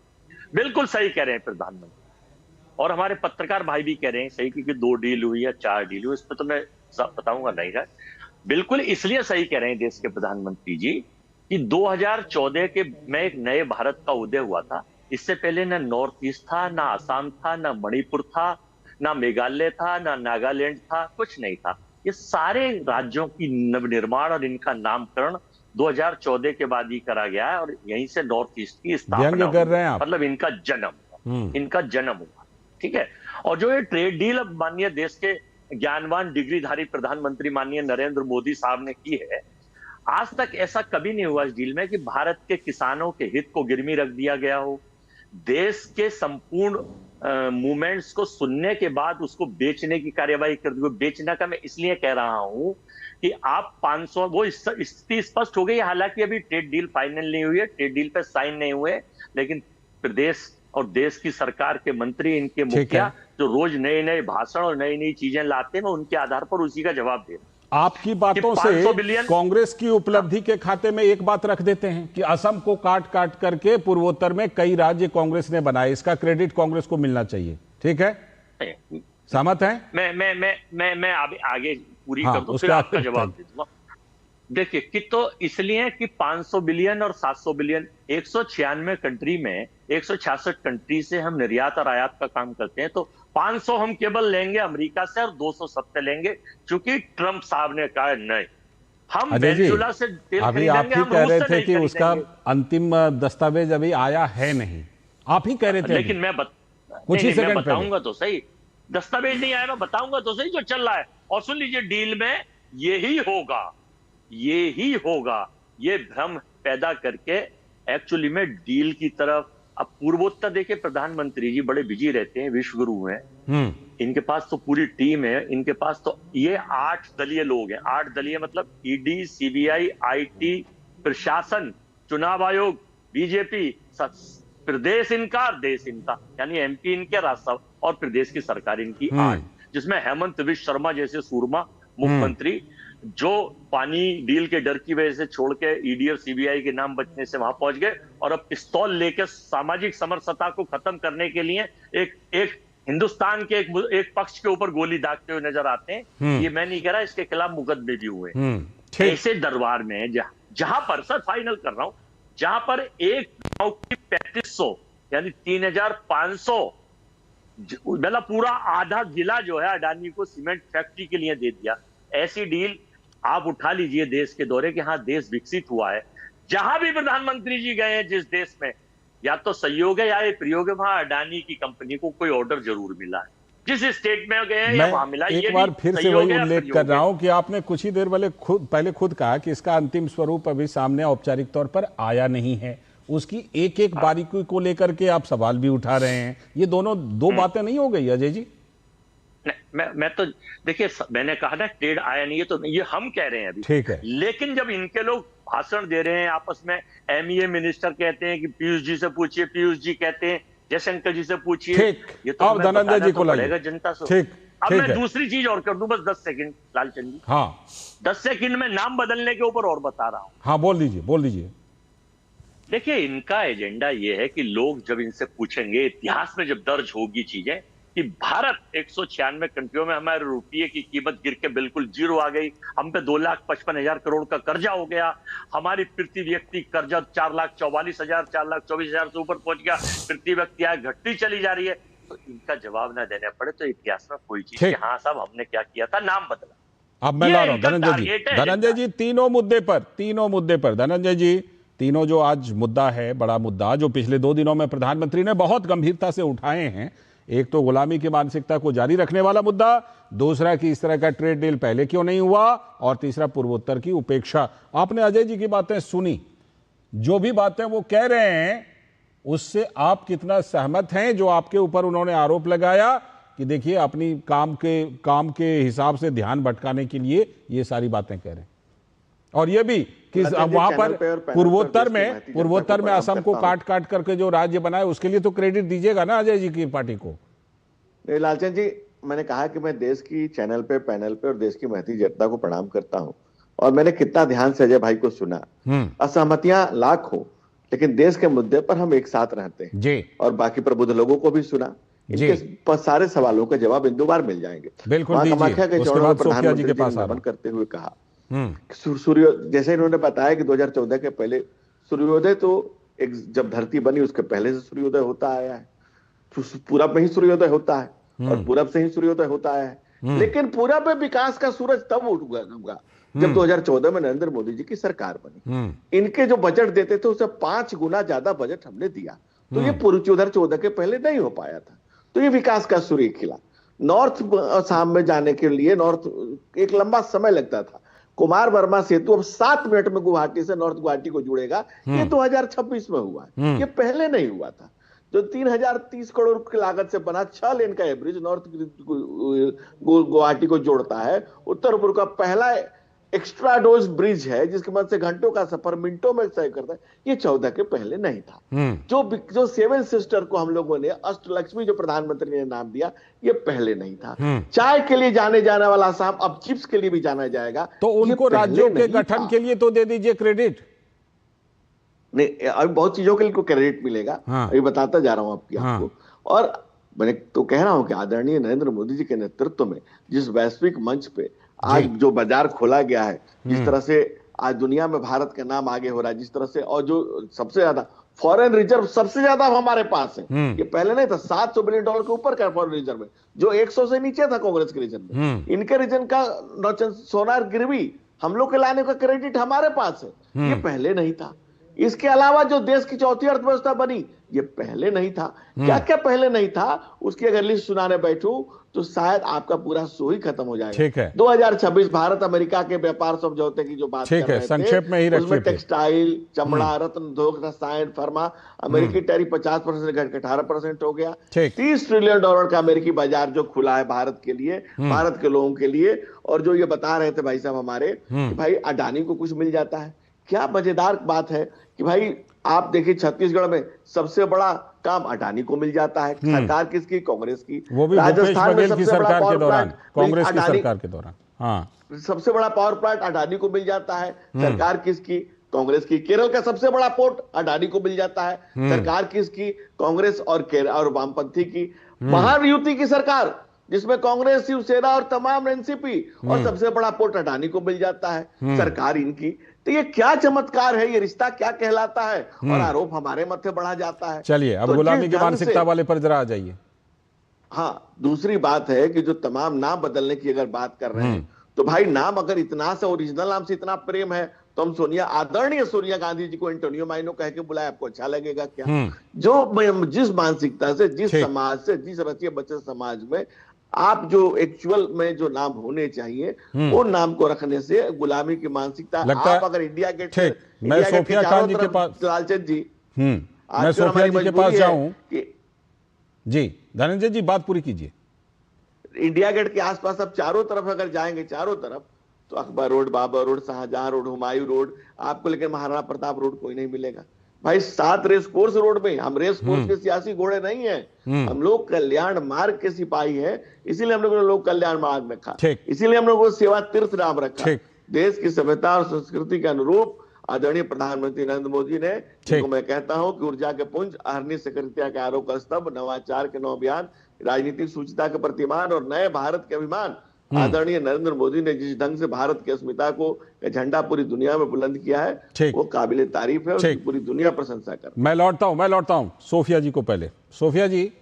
बिल्कुल सही कह रहे हैं प्रधानमंत्री, और हमारे पत्रकार भाई भी कह रहे हैं सही, क्योंकि 2 डील हुई या 4 डील हुई, इस पर तो मैं बताऊंगा नहीं है। बिल्कुल इसलिए सही कह रहे हैं देश के प्रधानमंत्री जी कि 2014 के में एक नए भारत का उदय हुआ था। इससे पहले ना नॉर्थ ईस्ट था, ना आसाम था, ना मणिपुर था, ना मेघालय था, ना नागालैंड था, कुछ नहीं था। ये सारे राज्यों की नवनिर्माण और इनका नामकरण 2014 के बाद ही करा गया है, और यहीं से नॉर्थ ईस्ट की स्थापना कर रहे हैं आप। मतलब इनका जन्म हुआ। ठीक है। और जो ये ट्रेड डील अब माननीय देश के ज्ञानवान डिग्रीधारी प्रधानमंत्री माननीय नरेंद्र मोदी साहब ने की है, आज तक ऐसा कभी नहीं हुआ इस डील में कि भारत के किसानों के हित को गिरवी रख दिया गया हो। देश के संपूर्ण मूवमेंट्स को सुनने के बाद उसको बेचने की कार्यवाही कर दी। बेचने का मैं इसलिए कह रहा हूं कि आप 500, वो स्थिति स्पष्ट हो गई। हालांकि अभी ट्रेड डील फाइनल नहीं हुई है, ट्रेड डील पे साइन नहीं हुए, लेकिन प्रदेश और देश की सरकार के मंत्री, इनके मुखिया जो रोज नए नए भाषण और नई नई चीजें लाते हैं, मैं उनके आधार पर उसी का जवाब दे रहा हूं। आपकी बातों से कांग्रेस की उपलब्धि के खाते में एक बात रख देते हैं कि असम को काट काट करके पूर्वोत्तर में कई राज्य कांग्रेस ने बनाए, इसका क्रेडिट कांग्रेस को मिलना चाहिए। ठीक है, सहमत हैं? मैं आगे पूरी कर दूं, फिर आपका जवाब दे दूंगा। देखिए कि तो इसलिए कि 500 बिलियन और 700 बिलियन 196 कंट्री में 166 कंट्री से हम निर्यात और आयात का काम करते हैं, तो 500 हम केवल लेंगे अमेरिका से और 200 सबसे लेंगे, क्योंकि ट्रंप साहब ने कहा नहीं हम वेनेजुएला से तेल अभी आप ही कह रहे थे कि उसका अंतिम दस्तावेज अभी आया है नहीं, आप ही कह रहे थे। लेकिन मैं बताऊंगा तो सही, दस्तावेज नहीं आया, मैं बताऊंगा तो सही जो चल रहा है। और सुन लीजिए, डील में यही होगा, ये भ्रम पैदा करके एक्चुअली में डील की तरफ। अब पूर्वोत्तर देखिए, प्रधानमंत्री जी बड़े बिजी रहते हैं, विश्वगुरु हैं, इनके पास तो पूरी टीम है, इनके पास तो ये 8 दलीय लोग हैं। 8 दलीय मतलब ईडी, सीबीआई, आईटी, प्रशासन, चुनाव आयोग, बीजेपी, प्रदेश इनका, देश इनका, यानी एमपी इनके, राज्यसभा और प्रदेश की सरकार इनकी 8, जिसमें हेमंत विश्व शर्मा जैसे सूरमा मुख्यमंत्री जो पानी डील के डर की वजह से छोड़ के ईडी और सीबीआई के नाम बचने से वहां पहुंच गए और अब पिस्तौल लेकर सामाजिक समरसता को खत्म करने के लिए एक हिंदुस्तान के एक पक्ष के ऊपर गोली दागते हुए नजर आते हैं। ये मैं नहीं कह रहा, इसके खिलाफ मुकदमे भी हुए। ऐसे दरबार में जहां पर, सर फाइनल कर रहा हूं, जहां पर एक गांव की 3500 यानी 3500 मतलब पूरा आधा जिला जो है अडानी को सीमेंट फैक्ट्री के लिए दे दिया। ऐसी डील आप उठा लीजिए देश के दौरे के, हाँ देश विकसित हुआ है, जहां भी प्रधानमंत्री जी गए हैं जिस देश में, या तो सहयोग है या ये प्रयोग है, वहां अडानी की कंपनी को कोई ऑर्डर जरूर मिला है। जिस स्टेट में गए हैं या वहां मिला। एक बार फिर से वही उल्लेख कर रहा हूं कि आपने कुछ ही देर पहले खुद कहा कि इसका अंतिम स्वरूप अभी सामने औपचारिक तौर पर आया नहीं है, उसकी एक एक बारीकी को लेकर के आप सवाल भी उठा रहे हैं। ये दो बातें नहीं हो गई अजय जी? मैं तो देखिए, मैंने कहा ना ट्रेड आया नहीं है, तो ये हम कह रहे हैं अभी, ठीक है। लेकिन जब इनके लोग भाषण दे रहे हैं आपस में, एमईए मिनिस्टर कहते हैं कि पीयूष जी से पूछिए, पीयूष जी कहते हैं जयशंकर जी से पूछिए, ये तो हमें धनंजय जी को लगेगा जनता से। अब मैं दूसरी चीज और कर दूं, बस 10 सेकंड लालचंद जी। हाँ 10 सेकंड में नाम बदलने के ऊपर और बता रहा हूं। हाँ बोल दीजिए। देखिए, इनका एजेंडा ये है कि लोग जब इनसे पूछेंगे, इतिहास में जब दर्ज होगी चीजें कि भारत 196 कंट्रियों में हमारे रुपये की कीमत गिर के बिल्कुल जीरो आ गई, हम पे 2,55,000 करोड़ का कर्जा हो गया, हमारी प्रति व्यक्ति कर्जा 4,44,000 4,24,000 से ऊपर पहुंच गया, प्रति व्यक्ति आय घटती चली जा रही है, तो इनका जवाब ना देना पड़े तो इतिहास में कोई चीज कि हाँ साहब हमने क्या किया था, नाम बदला। अब मैं ला रहा हूं धनंजय जी तीनों मुद्दे पर धनंजय जी, तीनों जो आज मुद्दा है, बड़ा मुद्दा जो पिछले 2 दिनों में प्रधानमंत्री ने बहुत गंभीरता से उठाए हैं, एक तो गुलामी की मानसिकता को जारी रखने वाला मुद्दा, दूसरा कि इस तरह का ट्रेड डील पहले क्यों नहीं हुआ, और तीसरा पूर्वोत्तर की उपेक्षा। आपने अजय जी की बातें सुनी, जो भी बातें वो कह रहे हैं उससे आप कितना सहमत हैं? जो आपके ऊपर उन्होंने आरोप लगाया कि देखिए अपनी काम के हिसाब से ध्यान भटकाने के लिए ये सारी बातें कह रहे हैं, और ये भी कि वहां पर पूर्वोत्तर में असम को काट काट करके जो राज्य बनाए उसके लिए तो क्रेडिट दीजिएगा ना अजय जी की पार्टी को। लालचंद जी, मैंने कहा कि मैं देश की चैनल पे, पैनल पे और देश की महती जनता को प्रणाम करता हूं, और मैंने कितना ध्यान से अजय भाई को सुना। असहमतियां लाख हो, लेकिन देश के मुद्दे पर हम एक साथ रहते हैं जी, और बाकी प्रबुद्ध लोगों को भी सुना। इनके सारे सवालों के जवाब इंदु बार मिल जाएंगे। बिल्कुल कामाख्या के चौड़े पर प्रधानमंत्री जी ने नमन करते हुए कहा, सूर्य, जैसे इन्होंने बताया कि 2014 के पहले सूर्योदय तो एक जब धरती बनी उसके पहले से सूर्योदय होता आया है, पूरब में ही सूर्योदय होता है और पूरब से ही सूर्योदय होता है, लेकिन पूरब में विकास का सूरज तब उठूंगा जब 2014 में नरेंद्र मोदी जी की सरकार बनी। इनके जो बजट देते थे उससे 5 गुना ज्यादा बजट हमने दिया, तो ये 2014 के पहले नहीं हो पाया था, तो ये विकास का सूर्य खिला। नॉर्थ असम में जाने के लिए एक लंबा समय लगता था, कुमार वर्मा सेतु अब 7 मिनट में गुवाहाटी से नॉर्थ गुवाहाटी को जुड़ेगा, ये 2026 में हुआ है, ये पहले नहीं हुआ था। जो 3030 करोड़ की लागत से बना 6 लेन का ब्रिज नॉर्थ गुवाहाटी को जोड़ता है, उत्तर पूर्व का पहला एक्स्ट्रा डोज ब्रिज है जिसकी मदद से घंटों का सफर मिनटों में तय करता है, ये 14 के पहले नहीं था। जो सेवन सिस्टर को हम लोगों ने अष्टलक्ष्मी जो प्रधानमंत्री ने नाम दिया, ये पहले नहीं था। चाय के लिए जाने जाने वाला असम अब चिप्स के लिए भी जाना जाएगा। तो उनको राज्यों के गठन के लिए तो दे दीजिए क्रेडिट। नहीं, अभी बहुत चीजों के लिए क्रेडिट मिलेगा। अभी बताता जा रहा हूं आपको। और मैं तो कह रहा हूं कि आदरणीय नरेंद्र मोदी जी के नेतृत्व में जिस वैश्विक मंच पे आज जो बाजार खोला गया है, जिस तरह से आज दुनिया में भारत का नाम आगे हो रहा है, जिस तरह से, और जो सबसे ज्यादा फॉरेन रिजर्व सबसे ज्यादा हमारे पास है, ये पहले नहीं था। $700 बिलियन के ऊपर का फॉरेन रिजर्व है, जो 100 से नीचे था कांग्रेस के रीजन में। इनके रीजन का सोनार गिरवी हम लोग के लाने का क्रेडिट हमारे पास है, ये पहले नहीं था। इसके अलावा जो देश की चौथी अर्थव्यवस्था बनी, ये पहले नहीं था। क्या क्या पहले नहीं था, उसकी अगर लिस्ट सुनाने बैठूं तो शायद आपका पूरा शो ही खत्म हो जाएगा। ठीक है। 2026 भारत अमेरिका के व्यापार समझौते की जो बात कर रहे थे, संक्षेप में ही रखिए। उसमें टेक्सटाइल, चमड़ा, रत्न उद्योग, रसायन, फार्मा, अमेरिकी टैरिफ 50% घट के 18% हो गया। $30 ट्रिलियन का अमेरिकी बाजार जो खुला है भारत के लिए, भारत के लोगों के लिए। और जो ये बता रहे थे भाई साहब हमारे कि भाई अडानी को कुछ मिल जाता है, क्या मजेदार बात है कि भाई आप देखिए छत्तीसगढ़ में सबसे बड़ा काम अडानी को मिल जाता है। सरकार किसकी? कांग्रेस की। वो भी राजस्थान में सबसे बड़ा सरकार के दौरान, कांग्रेस की सरकार के दौरान। हाँ, सबसे बड़ा पावर प्लांट अडानी को मिल जाता है। सरकार किसकी? कांग्रेस की। केरल का सबसे बड़ा पोर्ट अडानी को मिल जाता है। सरकार किसकी? कांग्रेस और वामपंथी की। महायुति की सरकार जिसमें कांग्रेस, शिवसेना और तमाम एनसीपी, और सबसे बड़ा पोर्ट अडानी को मिल जाता है, सरकार इनकी। तो ये क्या चमत्कार है, ये रिश्ता क्या कहलाता है, और आरोप हमारे मत्थे बढ़ा जाता है। चलिए अब गुलामी की मानसिकता वाले पर जरा आ जाइए। हाँ, दूसरी बात है कि जो तमाम नाम बदलने की अगर बात कर रहे हैं, तो भाई नाम अगर इतना से ओरिजिनल नाम से इतना प्रेम है, तो हम आदरणीय सोनिया गांधी जी को एंटोनियो माइनो कह के बुलाए, आपको अच्छा लगेगा क्या? जो जिस मानसिकता से, जिस समाज से, जिस रचिए बच्चे समाज में आप जो एक्चुअल में जो नाम होने चाहिए, वो नाम को रखने से गुलामी की मानसिकता। आप अगर इंडिया गेट, मैं सोफिया खान जी के पास, लालचंद जी, मैं सोफिया जी के पास जाऊं जी। धनंजय जी बात पूरी कीजिए। इंडिया गेट के आसपास अब चारों तरफ अगर जाएंगे, चारों तरफ, तो Akbar road, Babur road, Shahjahan road, Humayun road आपको, लेकिन महाराणा प्रताप रोड कोई नहीं मिलेगा भाई। 7 रेस कोर्स रोड में, हम रेस कोर्स के सियासी घोड़े नहीं है, हम लोग कल्याण मार्ग के सिपाही हैं। इसीलिए हम लोगों ने लोग कल्याण मार्ग में रखा, इसीलिए हम लोगों को सेवा तीर्थ नाम रखा। देश की सभ्यता और संस्कृति के अनुरूप आदरणीय प्रधानमंत्री नरेंद्र मोदी ने, जिनको मैं कहता हूं कि ऊर्जा के पुंज, अहर्निश सक्रियता के आरोप का स्तंभ, नवाचार के 9 अभियान, राजनीतिक सूचिता के प्रतिमान और नए भारत के अभिमान, आदरणीय नरेंद्र मोदी ने जिस ढंग से भारत की अस्मिता को झंडा पूरी दुनिया में बुलंद किया है, वो काबिले तारीफ है और पूरी दुनिया प्रशंसा कर। मैं लौटता हूं सोफिया जी को पहले। सोफिया जी,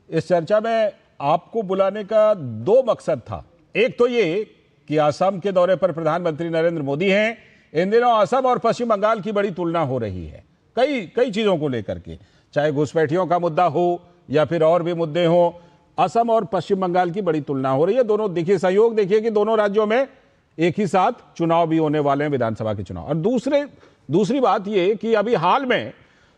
इस चर्चा में आपको बुलाने का 2 मकसद था। एक तो ये कि असम के दौरे पर प्रधानमंत्री नरेंद्र मोदी हैं। इन दिनों असम और पश्चिम बंगाल की बड़ी तुलना हो रही है कई चीजों को लेकर के, चाहे घुसपैठियों का मुद्दा हो या फिर और भी मुद्दे हो। असम और पश्चिम बंगाल की बड़ी तुलना हो रही है। दोनों देखिए, सहयोग देखिए कि दोनों राज्यों में एक ही साथ चुनाव भी होने वाले हैं, विधानसभा के चुनाव। और दूसरी बात यह कि अभी हाल में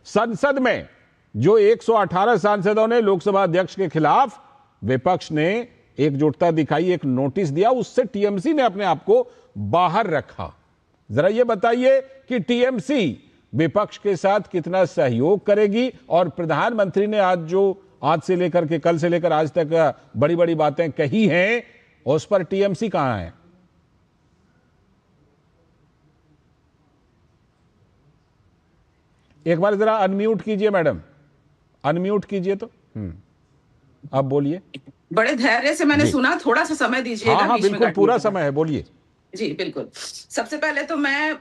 संसद में जो 118 सांसदों ने लोकसभा अध्यक्ष के खिलाफ, विपक्ष ने एकजुटता दिखाई, एक नोटिस दिया, उससे टीएमसी ने अपने आप को बाहर रखा। जरा ये बताइए कि टीएमसी विपक्ष के साथ कितना सहयोग करेगी, और प्रधानमंत्री ने आज से लेकर के, कल से लेकर आज तक बड़ी बड़ी बातें कही हैं, उस पर टीएमसी कहां है? एक बार जरा अनम्यूट कीजिए मैडम, अनम्यूट कीजिए तो। अब बोलिए। बड़े धैर्य से मैंने सुना, थोड़ा सा समय दीजिएगा। हाँ, बिल्कुल पूरा समय है, बोलिए। जी बिल्कुल। सबसे पहले तो मैं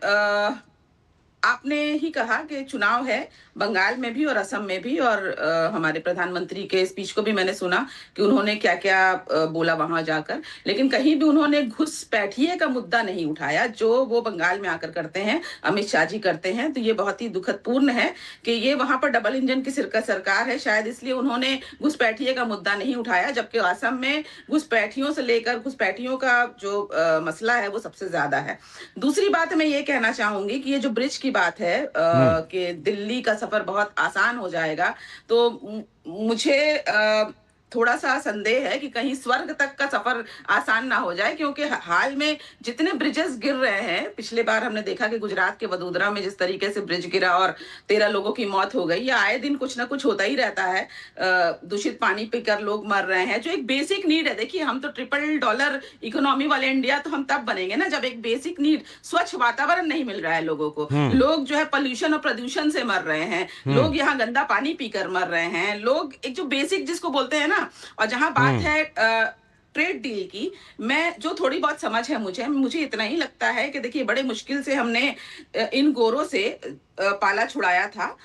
आपने ही कहा कि चुनाव है बंगाल में भी और असम में भी, और हमारे प्रधानमंत्री के स्पीच को भी मैंने सुना कि उन्होंने क्या क्या बोला वहां जाकर, लेकिन कहीं भी उन्होंने घुसपैठिए का मुद्दा नहीं उठाया जो वो बंगाल में आकर करते हैं, अमित शाह जी करते हैं। तो ये बहुत ही दुखदपूर्ण है कि ये वहां पर डबल इंजन की सरकार है, शायद इसलिए उन्होंने घुसपैठिए का मुद्दा नहीं उठाया, जबकि असम में घुसपैठियों से लेकर घुसपैठियों का जो मसला है वो सबसे ज्यादा है। दूसरी बात मैं ये कहना चाहूंगी कि ये जो ब्रिज की बात है कि दिल्ली का सफर बहुत आसान हो जाएगा, तो मुझे थोड़ा सा संदेह है कि कहीं स्वर्ग तक का सफर आसान ना हो जाए, क्योंकि हाल में जितने ब्रिजेस गिर रहे हैं, पिछले बार हमने देखा कि गुजरात के वडोदरा में जिस तरीके से ब्रिज गिरा और 13 लोगों की मौत हो गई, या आए दिन कुछ ना कुछ होता ही रहता है। दूषित पानी पीकर लोग मर रहे हैं, जो एक बेसिक नीड है। देखिए, हम तो $1 इकोनॉमी वाले इंडिया तो हम तब बनेंगे ना जब एक बेसिक नीड, स्वच्छ वातावरण नहीं मिल रहा है लोगों को। लोग जो है पॉल्यूशन और प्रदूषण से मर रहे हैं, लोग यहाँ गंदा पानी पीकर मर रहे हैं, लोग एक जो बेसिक जिसको बोलते हैं ना। और जहां बात है ट्रेड डील की, मैं जो थोड़ी बहुत समझ है मुझे इतना ही लगता है कि देखिए, बड़े मुश्किल से हमने इन गोरों से पाला छुड़ाया था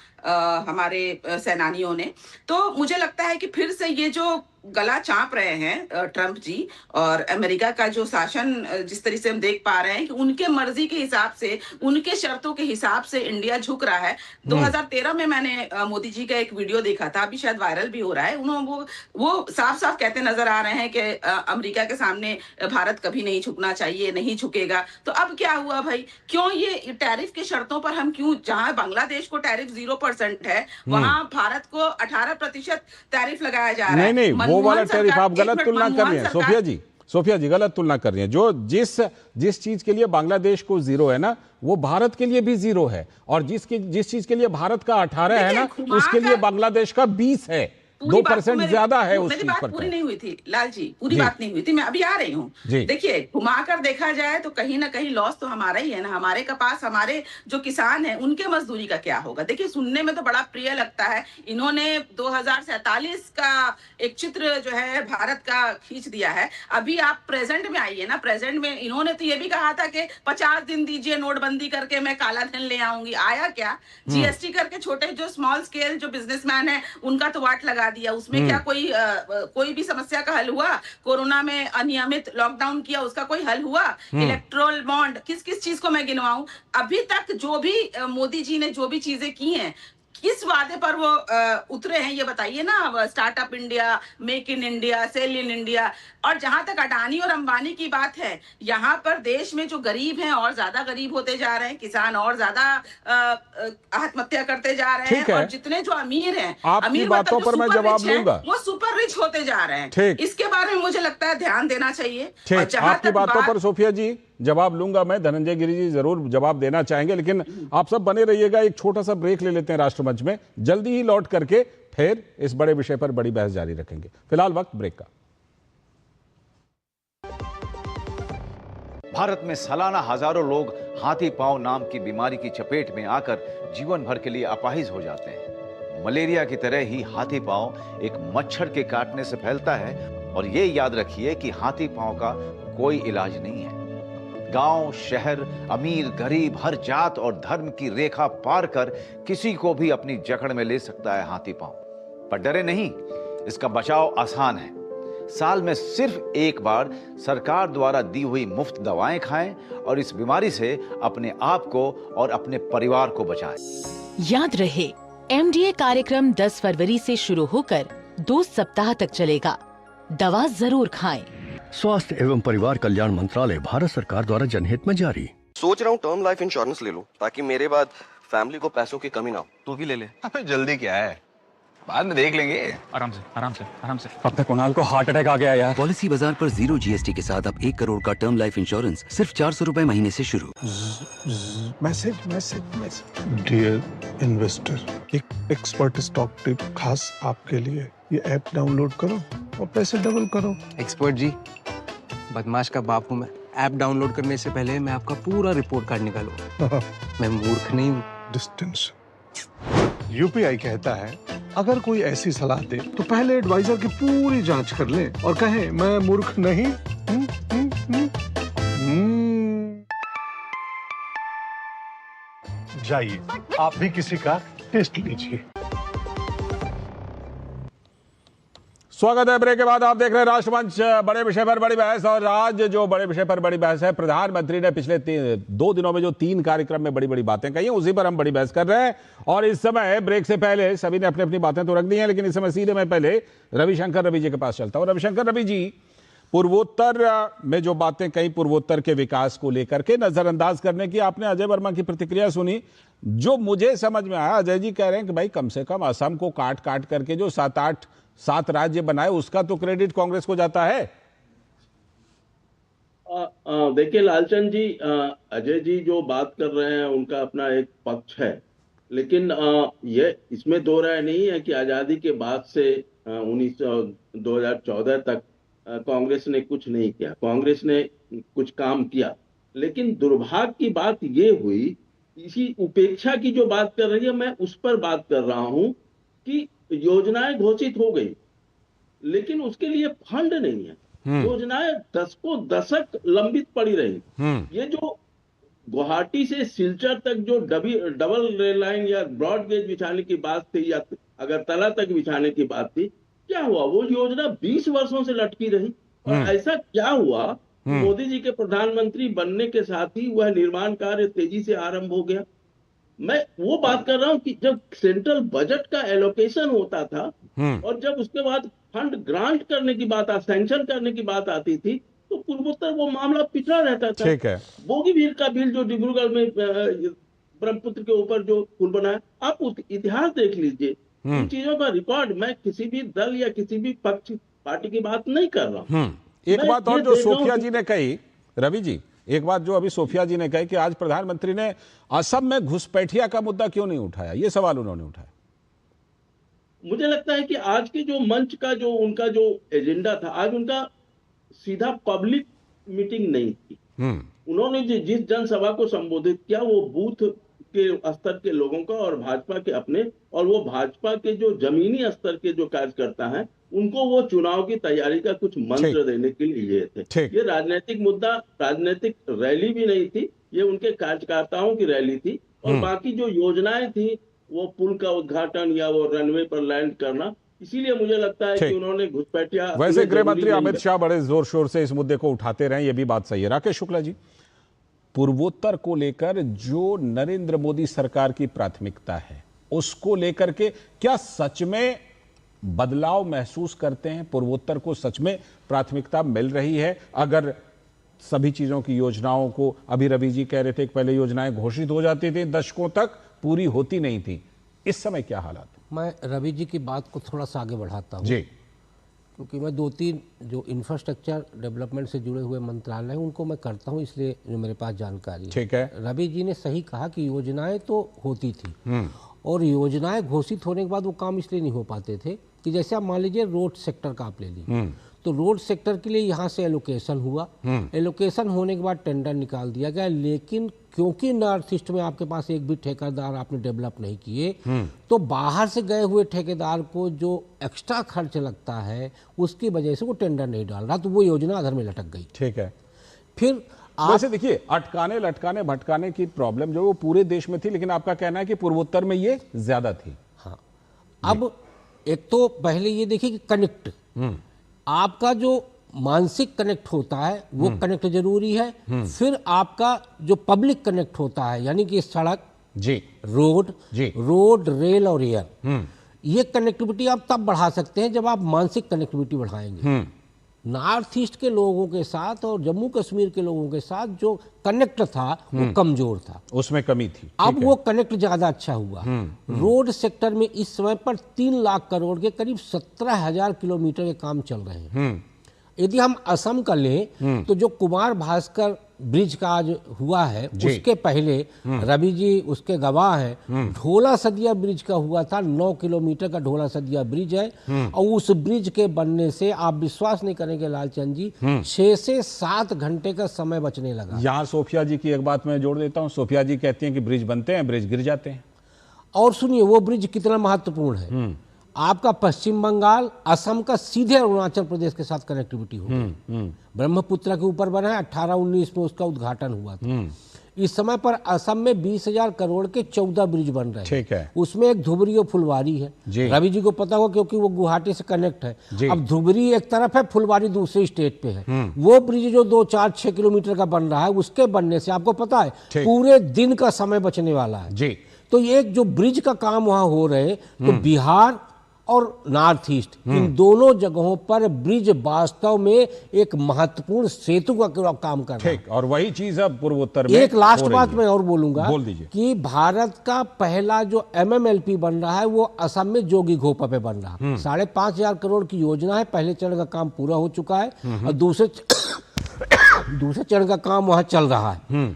हमारे सेनानियों ने। तो मुझे लगता है कि फिर से ये जो गला चाप रहे हैं ट्रंप जी और अमेरिका का जो शासन, जिस तरह से हम देख पा रहे हैं कि उनके मर्जी के हिसाब से, उनके शर्तों के हिसाब से इंडिया झुक रहा है। 2013 में मैंने मोदी जी का एक वीडियो देखा था, अभी शायद वायरल भी हो रहा है। उन्होंने वो साफ साफ कहते नजर आ रहे हैं कि अमेरिका के सामने भारत कभी नहीं झुकना चाहिए, नहीं झुकेगा। तो अब क्या हुआ भाई, क्यों ये टैरिफ की शर्तों पर हम क्यों, जहां बांग्लादेश को टैरिफ 0% है, वहां भारत को 18% टैरिफ लगाया जा रहा है। नहीं, वो वाला टैरिफ आप गलत तुलना कर रही हैं सोफिया जी, गलत तुलना कर रही हैं। जो जिस चीज के लिए बांग्लादेश को 0 है ना, वो भारत के लिए भी 0 है, और जिस चीज के लिए भारत का 18 है ना, उसके लिए बांग्लादेश का 20 है। 2% ज्यादा है उस चीज पर। पूरी नहीं हुई थी लाल जी, पूरी बात नहीं हुई थी, मैं अभी आ रही हूँ। देखिए, घुमाकर देखा जाए तो कहीं ना कहीं लॉस तो हमारा ही है ना। हमारे कपास, हमारे जो किसान हैं, उनके मजदूरी का क्या होगा। देखिए, सुनने में तो बड़ा प्रिय लगता है, इन्होंने 2047 का एक चित्र जो है भारत का खींच दिया है। अभी आप प्रेजेंट में आइए ना, प्रेजेंट में इन्होंने तो ये भी कहा था कि 50 दिन दीजिए, नोटबंदी करके मैं काला धन ले आऊंगी। आया क्या? GST करके छोटे जो स्मॉल स्केल जो बिजनेसमैन है, उनका तो वाट लगा दिया। उसमें क्या कोई भी समस्या का हल हुआ? कोरोना में अनियमित लॉकडाउन किया, उसका कोई हल हुआ? इलेक्ट्रोल बॉन्ड, किस किस चीज को मैं गिनवाऊं? अभी तक जो भी मोदी जी ने जो भी चीजें की हैं, किस वादे पर वो उतरे हैं, ये बताइए ना। Startup India, make in India, sell in India. और जहां तक अडानी और अंबानी की बात है, यहाँ पर देश में जो गरीब हैं और ज्यादा गरीब होते जा रहे हैं, किसान और ज्यादा आत्महत्या करते जा रहे हैं, और जितने जो अमीर हैं, अमीर बातों पर मैं जवाब दूंगा, वो सुपर रिच होते जा रहे हैं। इसके बारे में मुझे लगता है ध्यान देना चाहिए। आपकी बातों पर सोफिया जी जवाब लूंगा मैं, धनंजय गिरी जी जरूर जवाब देना चाहेंगे, लेकिन आप सब बने रहिएगा। एक छोटा सा ब्रेक ले लेते हैं राष्ट्रमंच में, जल्दी ही लौट करके फिर इस बड़े विषय पर बड़ी बहस जारी रखेंगे। फिलहाल वक्त ब्रेक का। भारत में सालाना हजारों लोग हाथी पांव नाम की बीमारी की चपेट में आकर जीवन भर के लिए अपाहिज हो जाते हैं। मलेरिया की तरह ही हाथी पांव एक मच्छर के काटने से फैलता है, और ये याद रखिए कि हाथी पांव का कोई इलाज नहीं है। गांव, शहर, अमीर, गरीब, हर जात और धर्म की रेखा पार कर किसी को भी अपनी जकड़ में ले सकता है हाथी पांव। पर डरे नहीं, इसका बचाव आसान है। साल में सिर्फ एक बार सरकार द्वारा दी हुई मुफ्त दवाएं खाएं और इस बीमारी से अपने आप को और अपने परिवार को बचाएं। याद रहे, MDA कार्यक्रम 10 फरवरी से शुरू होकर 2 सप्ताह तक चलेगा। दवा जरूर खाएं। स्वास्थ्य एवं परिवार कल्याण मंत्रालय, भारत सरकार द्वारा जनहित में जारी। सोच रहा हूँ टर्म लाइफ इंश्योरेंस ले लूं, ताकि मेरे बाद फैमिली को पैसों की कमी ना हो। तू भी ले ले। अबे जल्दी क्या है, बाद में देख लेंगे। आराम से आराम से आराम से। अब तक कुणाल को हार्ट अटैक आ गया यार। पॉलिसी बाजार पर 0 GST के साथ अब 1 करोड़ का टर्म लाइफ इंश्योरेंस सिर्फ 400 रुपए महीने से शुरू। Message message message. Dear investor, एक एक्सपर्ट स्टॉक टिप खास आपके लिए। ये ऐप डाउनलोड करो और पैसे डबल करो। एक्सपर्ट जी, बदमाश का बाप हूँ मैं। ऐप डाउनलोड करने से पहले मैं आपका पूरा रिपोर्ट कार्ड निकालूंगा। मैं मूर्ख नहीं हूँ। डिस्टेंस। UPI कहता है, अगर कोई ऐसी सलाह दे तो पहले एडवाइजर की पूरी जांच कर ले और कहे मैं मूर्ख नहीं। जाइए, आप भी किसी का टेस्ट लीजिए। स्वागत है। ब्रेक के बाद आप देख रहे हैं राष्ट्रमंच, बड़े विषय पर बड़ी बहस। और आज जो बड़े विषय पर बड़ी बहस है, प्रधानमंत्री ने पिछले 2 दिनों में जो 3 कार्यक्रम में बड़ी बड़ी बातें कही हैं, उसी पर हम बड़ी बहस कर रहे हैं। और इस समय ब्रेक से पहले सभी ने अपनी अपनी बातें तो रख दी हैं, लेकिन इस समय सीधे मैं पहले रविशंकर जी के पास चलता हूं। रविशंकर जी, पूर्वोत्तर में जो बातें कही, पूर्वोत्तर के विकास को लेकर के नजरअंदाज करने की, आपने अजय वर्मा की प्रतिक्रिया सुनी। जो मुझे समझ में आया, अजय जी कह रहे हैं कि भाई कम से कम असम को काट काट करके जो 7-8 7 राज्य बनाए, उसका तो क्रेडिट कांग्रेस को जाता है। देखिए लालचंद जी, अजय जी जो बात कर रहे हैं उनका अपना एक पक्ष है, लेकिन ये इसमें दो राय नहीं है कि आजादी के बाद से 2014 तक कांग्रेस ने कुछ नहीं किया। कांग्रेस ने कुछ काम किया, लेकिन दुर्भाग्य की बात ये हुई, इसी उपेक्षा की जो बात कर रही है, मैं उस पर बात कर रहा हूं कि योजनाएं घोषित हो गई, लेकिन उसके लिए फंड नहीं है। योजनाएं दशक लंबित पड़ी रही। ये जो गुवाहाटी से सिलचर तक जो डबल रेल लाइन या ब्रॉड गेज बिछाने की बात थी, या अगरतला तक बिछाने की बात थी, क्या हुआ? वो योजना 20 वर्षों से लटकी रही। और ऐसा क्या हुआ, मोदी जी के प्रधानमंत्री बनने के साथ ही वह निर्माण कार्य तेजी से आरंभ हो गया। मैं वो बात कर रहा हूं कि जब सेंट्रल बजट का एलोकेशन होता था और जब उसके बाद फंड ग्रांट करने की बात, सैंक्शन करने की बात आती थी, तो पूर्वोत्तर वो मामला पिछड़ा रहता था। ठीक है। बोगीबील का बिल जो डिब्रूगढ़ में ब्रह्मपुत्र के ऊपर जो पुल बनाया, आप उस इतिहास देख लीजिए, इन चीजों का रिकॉर्ड। मैं किसी भी दल या किसी भी पक्ष पार्टी की बात नहीं कर रहा हूं। एक बात और जो सोफिया जी ने कही, रवि जी, एक बात जो अभी सोफिया जी ने कही कि आज प्रधानमंत्री ने असम में घुसपैठिया का मुद्दा क्यों नहीं उठाया, ये सवाल उन्होंने उठाया। मुझे लगता है कि आज के जो मंच का जो उनका जो एजेंडा था, आज उनका सीधा पब्लिक मीटिंग नहीं थी। उन्होंने जिस जनसभा को संबोधित किया वो बूथ के स्तर के लोगों का और भाजपा के अपने, और वो भाजपा के जो जमीनी स्तर के जो कार्यकर्ता हैं उनको वो चुनाव की तैयारी का कुछ मंत्र देने के लिए थे। ये राजनीतिक मुद्दा, राजनीतिक रैली भी नहीं थी, ये उनके कार्यकर्ताओं की रैली थी। और बाकी जो योजनाएं थी, वो पुल का उद्घाटन या वो रनवे पर लैंड करना, इसीलिए मुझे लगता है कि उन्होंने घुसपैठिया। वैसे गृह मंत्री अमित शाह बड़े जोर शोर से इस मुद्दे को उठाते रहे, ये भी बात सही है। राकेश शुक्ला जी, पूर्वोत्तर को लेकर जो नरेंद्र मोदी सरकार की प्राथमिकता है, उसको लेकर के क्या सच में बदलाव महसूस करते हैं? पूर्वोत्तर को सच में प्राथमिकता मिल रही है? अगर सभी चीजों की योजनाओं को, अभी रवि जी कह रहे थे कि पहले योजनाएं घोषित हो जाती थी, दशकों तक पूरी होती नहीं थी, इस समय क्या हालात? मैं रवि जी की बात को थोड़ा सा आगे बढ़ाता हूँ जी, क्योंकि मैं 2-3 जो इंफ्रास्ट्रक्चर डेवलपमेंट से जुड़े हुए मंत्रालय हैं उनको मैं करता हूँ, इसलिए जो मेरे पास जानकारी है। ठीक है। रवि जी ने सही कहा कि योजनाएं तो होती थी, और योजनाएं घोषित होने के बाद वो काम इसलिए नहीं हो पाते थे कि जैसे आप मान लीजिए रोड सेक्टर का आप ले लीजिए, तो रोड सेक्टर के लिए यहाँ से एलोकेशन हुआ, एलोकेशन होने के बाद टेंडर निकाल दिया गया, लेकिन क्योंकि नॉर्थ ईस्ट में आपके पास एक भी ठेकेदार आपने डेवलप नहीं किए, तो बाहर से गए हुए ठेकेदार को जो एक्स्ट्रा खर्च लगता है उसकी वजह से वो टेंडर नहीं डाल रहा, तो वो योजना अधर में लटक गई। ठीक है। फिर वैसे देखिए, अटकाने लटकाने भटकाने की प्रॉब्लम जो वो पूरे देश में थी, लेकिन आपका कहना है कि पूर्वोत्तर में ये ज्यादा थी। हाँ, अब एक तो पहले ये देखिए कि कनेक्ट, आपका जो मानसिक कनेक्ट होता है वो कनेक्ट जरूरी है। फिर आपका जो पब्लिक कनेक्ट होता है, यानी कि सड़क जी, रोड रेल और एयर, ये कनेक्टिविटी आप तब बढ़ा सकते हैं जब आप मानसिक कनेक्टिविटी बढ़ाएंगे। नॉर्थ ईस्ट के लोगों के साथ और जम्मू कश्मीर के लोगों के साथ जो कनेक्ट था वो कमजोर था, उसमें कमी थी। अब वो कनेक्ट ज्यादा अच्छा हुआ। रोड सेक्टर में इस समय पर 3 लाख करोड़ के करीब 17,000 किलोमीटर के काम चल रहे हैं। यदि हम असम का लें तो जो कुमार भास्कर ब्रिज का आज हुआ है, उसके पहले रवि जी उसके गवाह हैं, ढोला सदिया ब्रिज का हुआ था। 9 किलोमीटर का ढोला सदिया ब्रिज है, और उस ब्रिज के बनने से आप विश्वास नहीं करेंगे लालचंद जी, 6 से 7 घंटे का समय बचने लगा। यहाँ सोफिया जी की एक बात मैं जोड़ देता हूँ, सोफिया जी कहती हैं कि ब्रिज बनते हैं, ब्रिज गिर जाते हैं। और सुनिए वो ब्रिज कितना महत्वपूर्ण है, आपका पश्चिम बंगाल असम का सीधे अरुणाचल प्रदेश के साथ कनेक्टिविटी होगी। ब्रह्मपुत्र के ऊपर बना है, 18-19 में उसका उद्घाटन हुआ था। इस समय पर असम में 20,000 करोड़ के 14 ब्रिज बन रहे हैं। ठीक है। उसमें एक धुबरी और फुलवारी है, रवि जी को पता होगा क्योंकि वो गुवाहाटी से कनेक्ट है। अब धुबरी एक तरफ है, फुलवारी दूसरी स्टेट पे है। वो ब्रिज जो 2, 4, 6 किलोमीटर का बन रहा है, उसके बनने से आपको पता है पूरे दिन का समय बचने वाला है। तो ये जो ब्रिज का काम वहां हो रहे, तो बिहार और नॉर्थ ईस्ट, इन दोनों जगहों पर ब्रिज वास्तव में एक महत्वपूर्ण सेतु का काम कर रहा है। ठीक, और वही चीज अब पूर्वोत्तर में एक लास्ट बात मैं और बोलूंगा, बोल दीजिए, कि भारत का पहला जो MMLP बन रहा है वो असम में जोगी घोपा पे बन रहा है। 5,500 करोड़ की योजना है, पहले चरण का काम पूरा हो चुका है और दूसरे चरण का काम वहां चल रहा है।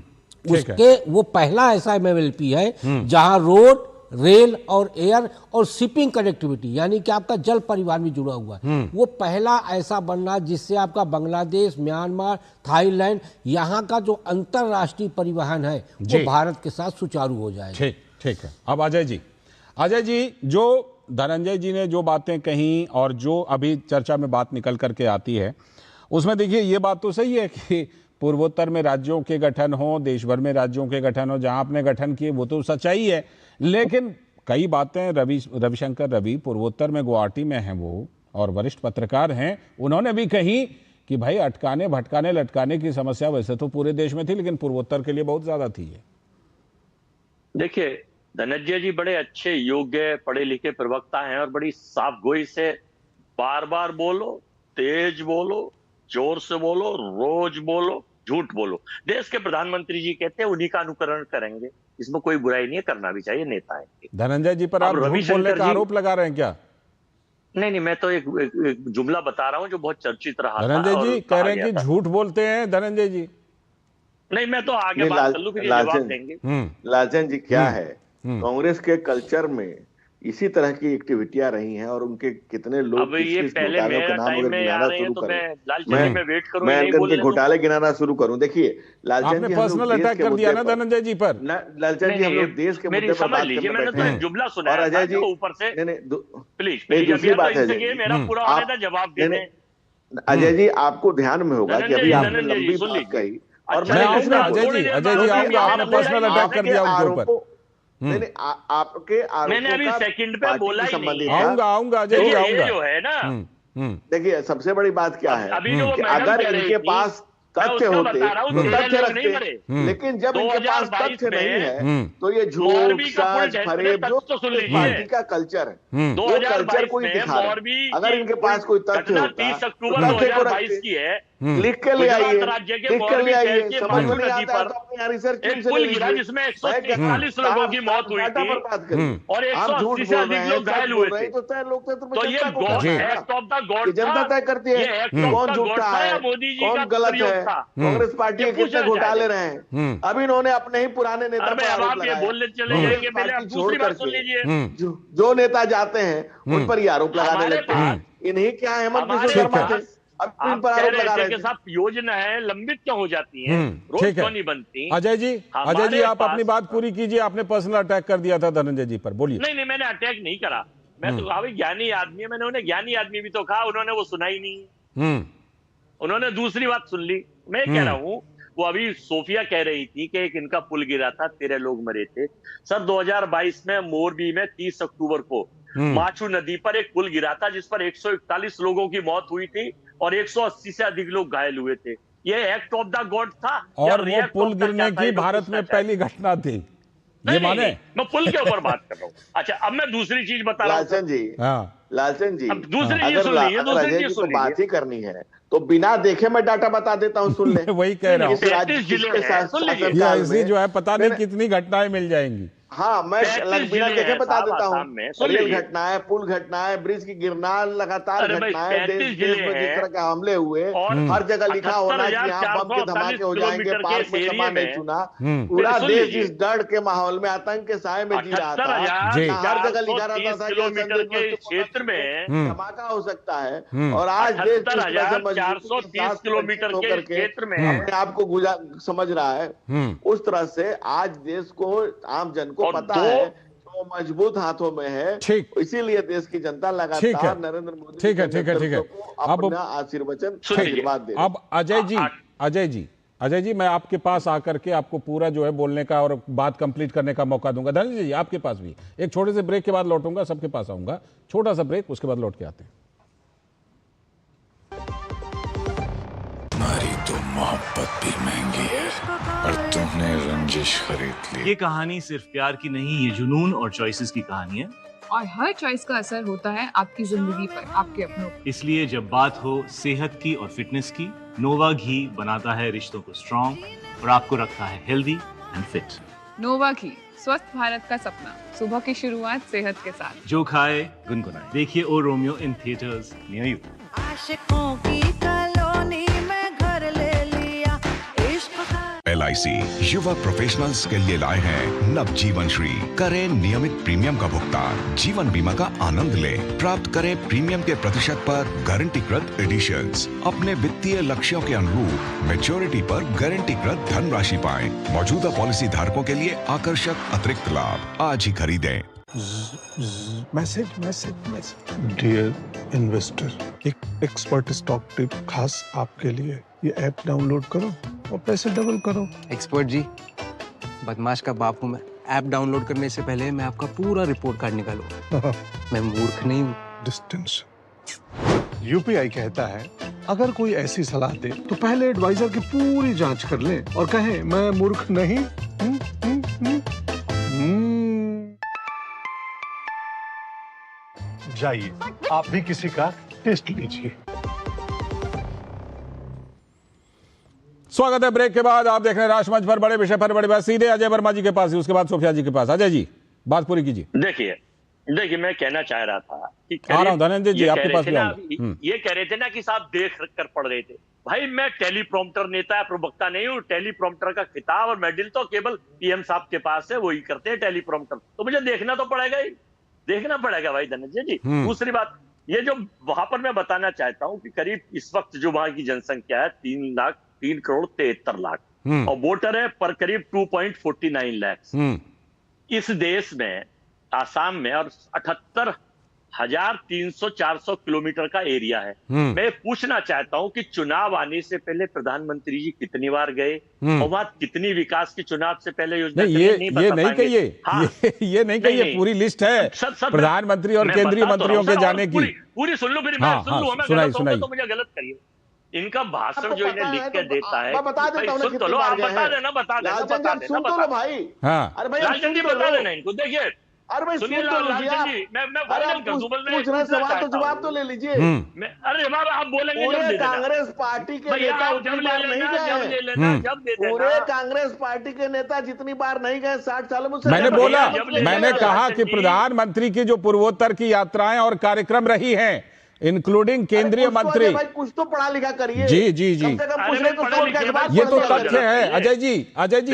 उसके वो पहला ऐसा MMLP है जहां रोड, रेल और एयर और शिपिंग कनेक्टिविटी यानी कि आपका जल परिवहन भी जुड़ा हुआ है। वो पहला ऐसा बनना जिससे आपका बांग्लादेश, म्यांमार, थाईलैंड यहाँ का जो अंतरराष्ट्रीय परिवहन है वो भारत के साथ सुचारू हो जाएगा। ठीक, ठीक है। अब अजय जी, जो धनंजय जी ने जो बातें कही और जो अभी चर्चा में बात निकल करके आती है उसमें देखिए ये बात तो सही है कि पूर्वोत्तर में राज्यों के गठन हो, देश भर में राज्यों के गठन हो, जहां आपने गठन किए वो तो सच्चाई है, लेकिन कई बातें रविशंकर रवि पूर्वोत्तर में गुवाहाटी में हैं वो और वरिष्ठ पत्रकार हैं, उन्होंने भी कही कि भाई अटकाने भटकाने लटकाने की समस्या वैसे तो पूरे देश में थी लेकिन पूर्वोत्तर के लिए बहुत ज्यादा थी। देखिए धनंजय जी बड़े अच्छे, योग्य, पढ़े लिखे प्रवक्ता हैं और बड़ी साफगोई से बार बार बोलो, तेज बोलो, जोर से बोलो, रोज बोलो, झूठ बोलो। देश के प्रधानमंत्री जी कहते हैं उन्हीं का अनुकरण करेंगे, इसमें कोई बुराई नहीं है, करना भी चाहिए, नेता है। धनंजय जी पर आप झूठ बोलने का आरोप लगा रहे हैं क्या? नहीं, मैं तो एक जुमला बता रहा हूं जो बहुत चर्चित रहा था। धनंजय जी कह रहे हैं कि झूठ बोलते हैं धनंजय जी। नहीं, मैं तो आगे बात कर लूं फिर जवाब देंगे। लालचंद जी क्या है, कांग्रेस के कल्चर में इसी तरह की एक्टिविटियां रही हैं और उनके कितने लोग अब ये पहले मेरा टाइम में आ रहे हैं तो मैं लालचंद में वेट करूं, मैं इनके घोटाले गिनाना शुरू करूं। देखिए लालचंद जी, पर्सनल अटैक कर दिया ना धनंजय जी पर। लालचंद जी हम लोग देश के मुद्दे पर बात करने बैठे हैं। जुमला सुना और अजय जी ऊपर से प्लीज दूसरी बात है मेरा पूरा होने का जवाब दे दें। अजय जी आपको ध्यान में होगा कि अभी आपने लंबी बात कही और मैं आऊंगा अजय जी आऊंगा, आपने पर्सनल अटैक कर दिया उनके ऊपर। नहीं आपके मैंने अभी सेकंड पे बोला ही नहीं। आऊंगा अजय जी आऊंगा। जो है ना देखिए सबसे बड़ी बात क्या है कि अगर इनके पास तथ्य होते तो तथ्य रखते, लेकिन जब इनके पास तथ्य नहीं है तो ये झूठ, सच, फरेब जो पार्टी का कल्चर है वो कल्चर को ही दिखा रहे। अगर इनके पास कोई तथ्य होता, 30 अक्टूबर 2022 की है, लिख के ले आइए, राज्य के मोरबी शहर के माचू नदी पर एक पुल गिरा जिसमें 141 लोगों की मौत हुई थी और 180 से अधिक लोग घायल हुए थे। तो ये एक्ट ऑफ द गॉड जनता तय करती है कौन झूठा है, मोदी जी कौन गलत है। कांग्रेस पार्टी के कितने घोटाले रहे हैं, अब इन्होंने अपने ही पुराने नेता पर आरोप लगाया। छोड़ करके जो नेता जाते हैं उन पर ही आरोप लगाने लगते हैं। इन्हीं क्या हेमंत बिश्व शर्मा थे, अब इन पर आरोप लगा रहे हैं। योजना है लंबित क्यों हो जाती है, रोज क्यों नहीं बनती? अजय जी आप अपनी बात पूरी कीजिए। आपने पर्सनल अटैक कर दिया था धनंजय जी पर, बोलिए। नहीं मैंने अटैक नहीं करा, मैं तो अभी ज्ञानी आदमी है, मैंने उन्हें ज्ञानी आदमी भी तो कहा, उन्होंने वो सुना ही नहीं, उन्होंने दूसरी बात सुन ली। मैं कह रहा हूं वो अभी सोफिया कह रही थी कि एक इनका पुल गिरा था, 13 लोग मरे थे। सर 2022 में मोरबी में 30 अक्टूबर को माचू नदी पर एक पुल गिरा था जिस पर 141 लोगों की मौत हुई थी और 180 से अधिक लोग घायल हुए थे। ये एक्ट ऑफ द गॉड था और वो पुल गिरने की भारत में पहली घटना थी, ये माने? मैं पुल के ऊपर बात कर रहा हूँ। अच्छा अब मैं दूसरी चीज बता रहा हूँ लालचंद जी, दूसरी चीज सुन लीजिए, बात ही करनी है तो बिना देखे मैं डाटा बता देता हूँ, सुन ले। वही कह रहा हूँ, जो है पता नहीं कितनी घटनाएं मिल जाएंगी। हाँ मैं बिना देखे बता देता हूँ, रेल घटनाएं, पुल घटनाएं, ब्रिज की गिरना, लगातार घटनाएं, देश में जिस तरह के हमले हुए, हर जगह लिखा होना कि यहाँ बम के धमाके हो जाएंगे, पार्क में समा नहीं चुना। पूरा देश जिस डर के माहौल में, आतंक के साय में जी रहा था, हर जगह लिखा रहता था कि क्षेत्र में धमाका हो सकता है। और आज देश 430 किलोमीटर के क्षेत्र में अपने आप को समझ रहा है, उस तरह से आज देश को, आम जन को पता है तो मजबूत हाथों में है। इसीलिए देश की जनता लगातार नरेंद्र मोदी ठीक है अपना आशीर्वाद दे। अब अजय जी मैं आपके पास आकर के आपको पूरा जो है बोलने का और बात कंप्लीट करने का मौका दूंगा। धनंजय जी आपके पास भी एक छोटे से ब्रेक के बाद लौटूंगा, सबके पास आऊंगा, छोटा सा ब्रेक, उसके बाद लौट के आते हैं। हमारी तो मोहब्बत भी महंगी है और तुमने रंजिश खरीद ली। ये कहानी सिर्फ प्यार की नहीं, ये जुनून और चॉइसेस की कहानी है। और हर चॉइस का असर होता है आपकी जिंदगी पर, आपके अपनों पर। इसलिए जब बात हो सेहत की और फिटनेस की, नोवा घी बनाता है रिश्तों को स्ट्रॉन्ग और आपको रखता है हेल्दी एंड फिट। नोवा घी, स्वस्थ भारत का सपना, सुबह की शुरुआत सेहत के साथ। जो खाए गुनगुनाए। देखिए O Romeo in theatres near you. आशिकों की कॉलोनी में घर ले लिया इश्क का। LIC युवा प्रोफेशनल्स के लिए लाए हैं नवजीवन श्री। करें नियमित प्रीमियम का भुगतान, जीवन बीमा का आनंद लें, प्राप्त करें प्रीमियम के प्रतिशत पर गारंटीकृत एडिशंस। अपने वित्तीय लक्ष्यों के अनुरूप मैच्योरिटी पर गारंटीकृत धनराशि पाएं। मौजूदा पॉलिसी धारकों के लिए आकर्षक अतिरिक्त लाभ। आज ही खरीदें। Message message message. Dear investor, एक एक्सपर्ट स्टॉक टिप खास आपके लिए। ये ऐप डाउनलोड करो और पैसे डबल करो। एक्सपर्ट जी, बदमाश का बाप हूँ मैं। ऐप डाउनलोड करने से पहले मैं आपका पूरा रिपोर्ट कार्ड निकालूं। मैं मूर्ख नहीं हूँ। डिस्टेंस। UPI कहता है अगर कोई ऐसी सलाह दे तो पहले एडवाइजर की पूरी जांच कर ले और कहे मैं मूर्ख नहीं। जाइए आप भी किसी का टेस्ट लीजिए। स्वागत है ब्रेक के बाद। आप देख रहे हैं राष्ट्रमंच पर बड़े विषय पर बड़ी बात। सीधे अजय वर्मा जी के पास ही, उसके बाद सोफिया जी के पास। अजय जी, बात पूरी कीजिए। देखिए मैं कहना चाह रहा था कि आ रहा हूं धनंजय जी, आपके पास भी ये कह रहे थे ना कि साहब देख कर पढ़ रहे थे। भाई मैं टेलीप्रॉम्प्टर नेता प्रवक्ता नहीं हूँ। टेलीप्रॉम्प्टर का खिताब और मेडल तो केवल PM साहब के पास है, वही करते हैं टेलीप्रॉम्प्टर। तो मुझे देखना तो पड़ेगा ही, देखना पड़ेगा भाई धनंजय जी। दूसरी बात, ये जो वहां पर मैं बताना चाहता हूँ कि करीब इस वक्त जो वहां की जनसंख्या है 3 करोड़ 73 लाख और वोटर है पर करीब 2.49 लाख। इस देश में आसाम में और 78,300-400 किलोमीटर का एरिया है। मैं पूछना चाहता हूं कि चुनाव आने से पहले प्रधानमंत्री जी कितनी बार गए और वहां कितनी विकास की चुनाव से पहले योजना ये नहीं कहिए। हाँ, ये नहीं कहिए, पूरी लिस्ट है प्रधानमंत्री और केंद्रीय मंत्रियों के जाने की। पूरी सुन लो फिर। मैं सुन लूं, मैं गलत होऊंगा तो मुझे गलत करिए। इनका भाषण जो इन्हें लिख के देता है, बता देता हूं, सुन तो लो, आप बता देना भाई। अरे भाई लालचंद जी बता देना इनको। देखिए अरे भाई सुनिए लालचंद जी, मैं सवाल तो जवाब तो ले लीजिए। अरे बाबा आप बोलेंगे पूरे कांग्रेस पार्टी के नेता उतनी बार नहीं गए। पूरे कांग्रेस पार्टी के नेता जितनी बार नहीं गए 60 सालों में। मैंने कहा कि प्रधानमंत्री की जो पूर्वोत्तर की यात्राएं और कार्यक्रम रही हैं, इंक्लूडिंग केंद्रीय मंत्री। भाई कुछ तो पढ़ा लिखा करिए। जी जी जी, ये तो तथ्य है अजय जी।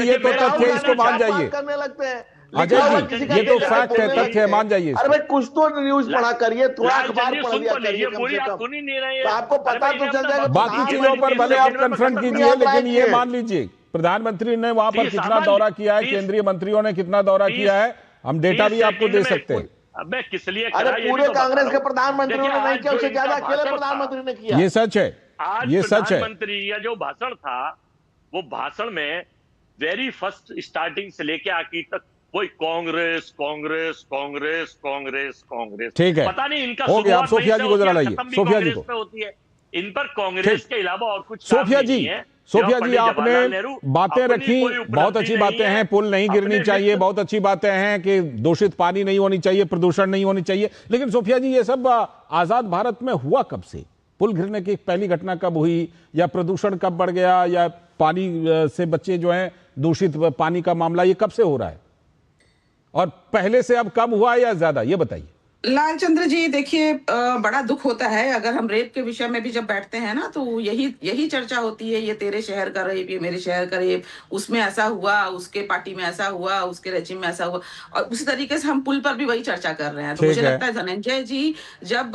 ये तो तथ्य है, इसको मान जाइए। करने लगते हैं अजय जी, ये तो फैक्ट है, तथ्य है, मान जाइए। अरे भाई कुछ तो न्यूज पढ़ा करिए, थोड़ा अखबार पढ़ लिया करिए। आपको पता तो चल जाएगा। बाकी चीजों पर भले आप कन्फ्रंट कीजिए, लेकिन ये मान लीजिए प्रधानमंत्री ने वहां पर कितना दौरा किया है, केंद्रीय मंत्रियों ने कितना दौरा किया है, हम डेटा भी आपको दे सकते हैं। मैं किस लिए अरे पूरे कांग्रेस के प्रधानमंत्रियों ने नहीं किया, उससे ज्यादा अकेले प्रधानमंत्री ने किया। ये सच है, ये सच है। प्रधानमंत्री का जो भाषण था, वो भाषण में वेरी फर्स्ट स्टार्टिंग से लेके आखिर तक वही कांग्रेस कांग्रेस कांग्रेस कांग्रेस कांग्रेस। ठीक है, पता नहीं इनका हो गया। आप सोफिया जी को जरा लाइए। सोफिया जी को होती है, इन पर कांग्रेस के अलावा और कुछ। सोफिया जी, आपने बातें रखी, बहुत अच्छी बातें हैं। पुल नहीं गिरनी चाहिए, बहुत अच्छी बातें हैं कि दूषित पानी नहीं होनी चाहिए, प्रदूषण नहीं होनी चाहिए। लेकिन सोफिया जी, ये सब आजाद भारत में हुआ कब से? पुल गिरने की पहली घटना कब हुई, या प्रदूषण कब बढ़ गया, या पानी से बच्चे जो हैं, दूषित पानी का मामला ये कब से हो रहा है? और पहले से अब कम हुआ या ज्यादा, ये बताइए। लालचंद्र जी, देखिए बड़ा दुख होता है अगर हम रेप के विषय में भी जब बैठते हैं ना, तो यही चर्चा होती है। ये तेरे शहर का रेप, ये मेरे शहर का रेप, उसमें ऐसा हुआ, उसके पार्टी में ऐसा हुआ, उसके रेजिम में ऐसा हुआ। और उसी तरीके से हम पुल पर भी वही चर्चा कर रहे हैं। तो मुझे लगता है धनंजय जी, जब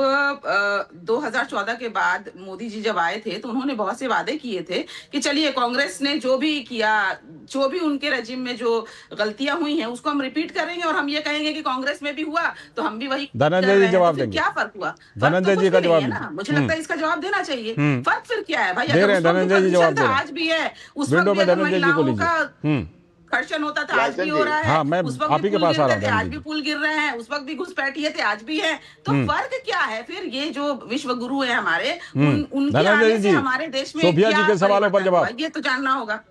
2014 के बाद मोदी जी जब आए थे, तो उन्होंने बहुत से वादे किए थे कि चलिए कांग्रेस ने जो भी किया, जो भी उनके रेजिम में जो गलतियां हुई हैं, उसको हम रिपीट करेंगे और हम ये कहेंगे कि कांग्रेस में भी हुआ तो हम भी वही। धनंजय जी जवाब देंगे। क्या फर्क हुआ? धनंजय जी का जवाब ना, मुझे लगता है इसका जवाब देना चाहिए। फर्क फिर क्या है भाई? धनंजय जी जवाब आज भी है, उस वक्त महिलाओं का कर्षण होता था, आज भी हो रहा है। मैं आप ही के पास आ रहा हूं। आज भी पुल गिर रहे हैं, उस वक्त भी घुसपैठिए थे, आज भी है। तो फर्क क्या है फिर? ये जो विश्व गुरु है हमारे, उनके आने से हमारे देश में सोफिया जी के सवालों पर जवाब ये तो जानना होगा।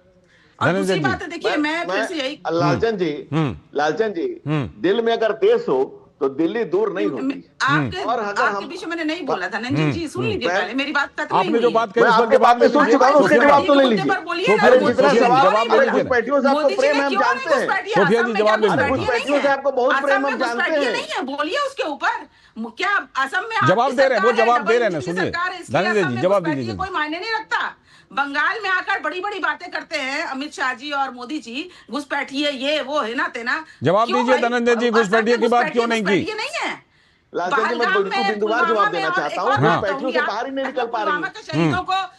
और दूसरी बात है, देखिए मैं फिर से यही लालचंद जी, दिल में अगर देश हो तो दिल्ली दूर नहीं होती। आपके बीच में मैंने नहीं बोला था नंजन जी, सुन लीजिए पहले मेरी बात खत्म नहीं हुई। आपने जो बात कही आपके बात में सुन चुका हूं, उसके जवाब तो ले लीजिए। जवाब ले लीजिए। घुसपैठियों से आपको प्रेम हम जानते हैं। सोफिया जी जवाब ले लीजिए। घुसपैठियों से आपको बहुत प्रेम हम जानते हैं। नहीं है, बोलिए उसके ऊपर। क्या असम में जवाब दे रहे हैं, वो जवाब दे रहे हैं, सुनिए धनंजय जी जवाब दीजिए। कोई मायने नहीं रखता। बंगाल में आकर बड़ी बड़ी बातें करते हैं अमित शाह जी और मोदी जी, घुसपैठिए ये वो है ना तेना। जवाब दीजिए धनंजय जी, घुसपैठिए की बात क्यों नहीं की? नहीं है बिंदुवार जवाब देना चाहता हूँ। घुसपैठियों से बाहर ही नहीं निकल पा रही।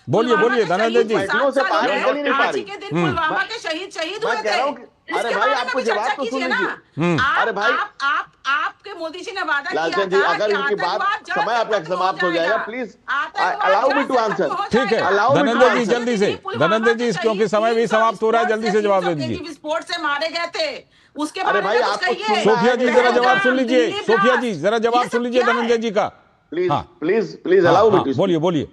बोलिए बोलिए धनंजय जी। घुसपैठियों से बाहर निकल ही नहीं पा रही। के दिन पुलवामा के शहीद हुए थे। अरे भाई आपको जवाब तो सुन लीजिए। अरे भाई आपके मोदी जी ने वादा किया लालचंद जी, अगर इनकी बात समय आपका समाप्त हो जाएगा, please allow me to answer. ठीक है धनंजय जी जल्दी से, धनंजय जी क्योंकि समय भी समाप्त हो रहा है, जल्दी से जवाब दे दीजिए। विस्फोट से मारे गए थे उसके अरे भाई बारे में कहिए। सोफिया जी जरा जवाब सुन लीजिए, सोफिया जी जरा जवाब सुन लीजिए धनंजय जी का। Please please please allow me to. बोलिए बोलिए।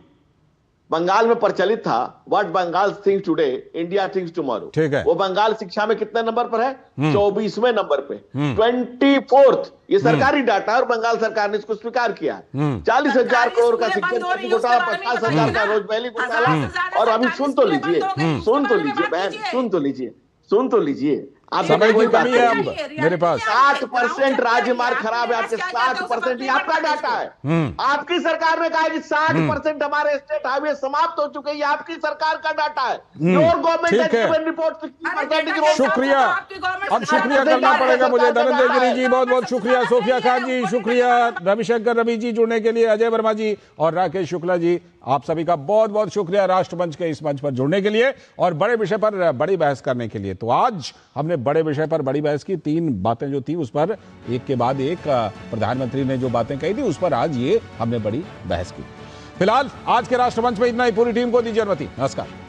बंगाल में प्रचलित था what Bengal thinks today India thinks tomorrow. ठीक है। वो बंगाल शिक्षा में कितने नंबर पर है? 24वें नंबर पे, 24th। ये सरकारी डाटा और बंगाल सरकार ने इसको स्वीकार किया है। 40,000 करोड़ का शिक्षक घोटाला, 50,000 का रोज वैली घोटाला। और अभी सुन तो लीजिए बहन, सुन तो लीजिए। आप समय की कमी है अब मेरे पास। 60% राज्य मार्ग खराब है आपके। 60% ये आपका डाटा है। आपकी सरकार ने कहा कि 60% हमारे स्टेट हाईवे समाप्त हो चुके हैं। ये आपकी सरकार का डाटा है। Your government report. शुक्रिया, अब शुक्रिया करना पड़ेगा मुझे धनंजय गिरी जी, बहुत बहुत शुक्रिया। सोफिया खान जी शुक्रिया, रविशंकर रवि जी जुड़ने के लिए, अजय वर्मा जी और राकेश शुक्ला जी आप सभी का बहुत बहुत शुक्रिया राष्ट्रमंच के इस मंच पर जुड़ने के लिए और बड़े विषय पर बड़ी बहस करने के लिए। तो आज हमने बड़े विषय पर बड़ी बहस की। 3 बातें जो थी उस पर एक के बाद एक प्रधानमंत्री ने जो बातें कही थी उस पर आज ये हमने बड़ी बहस की। फिलहाल आज के राष्ट्रमंच में इतना ही। पूरी टीम को दीजिए अनुमति। नमस्कार।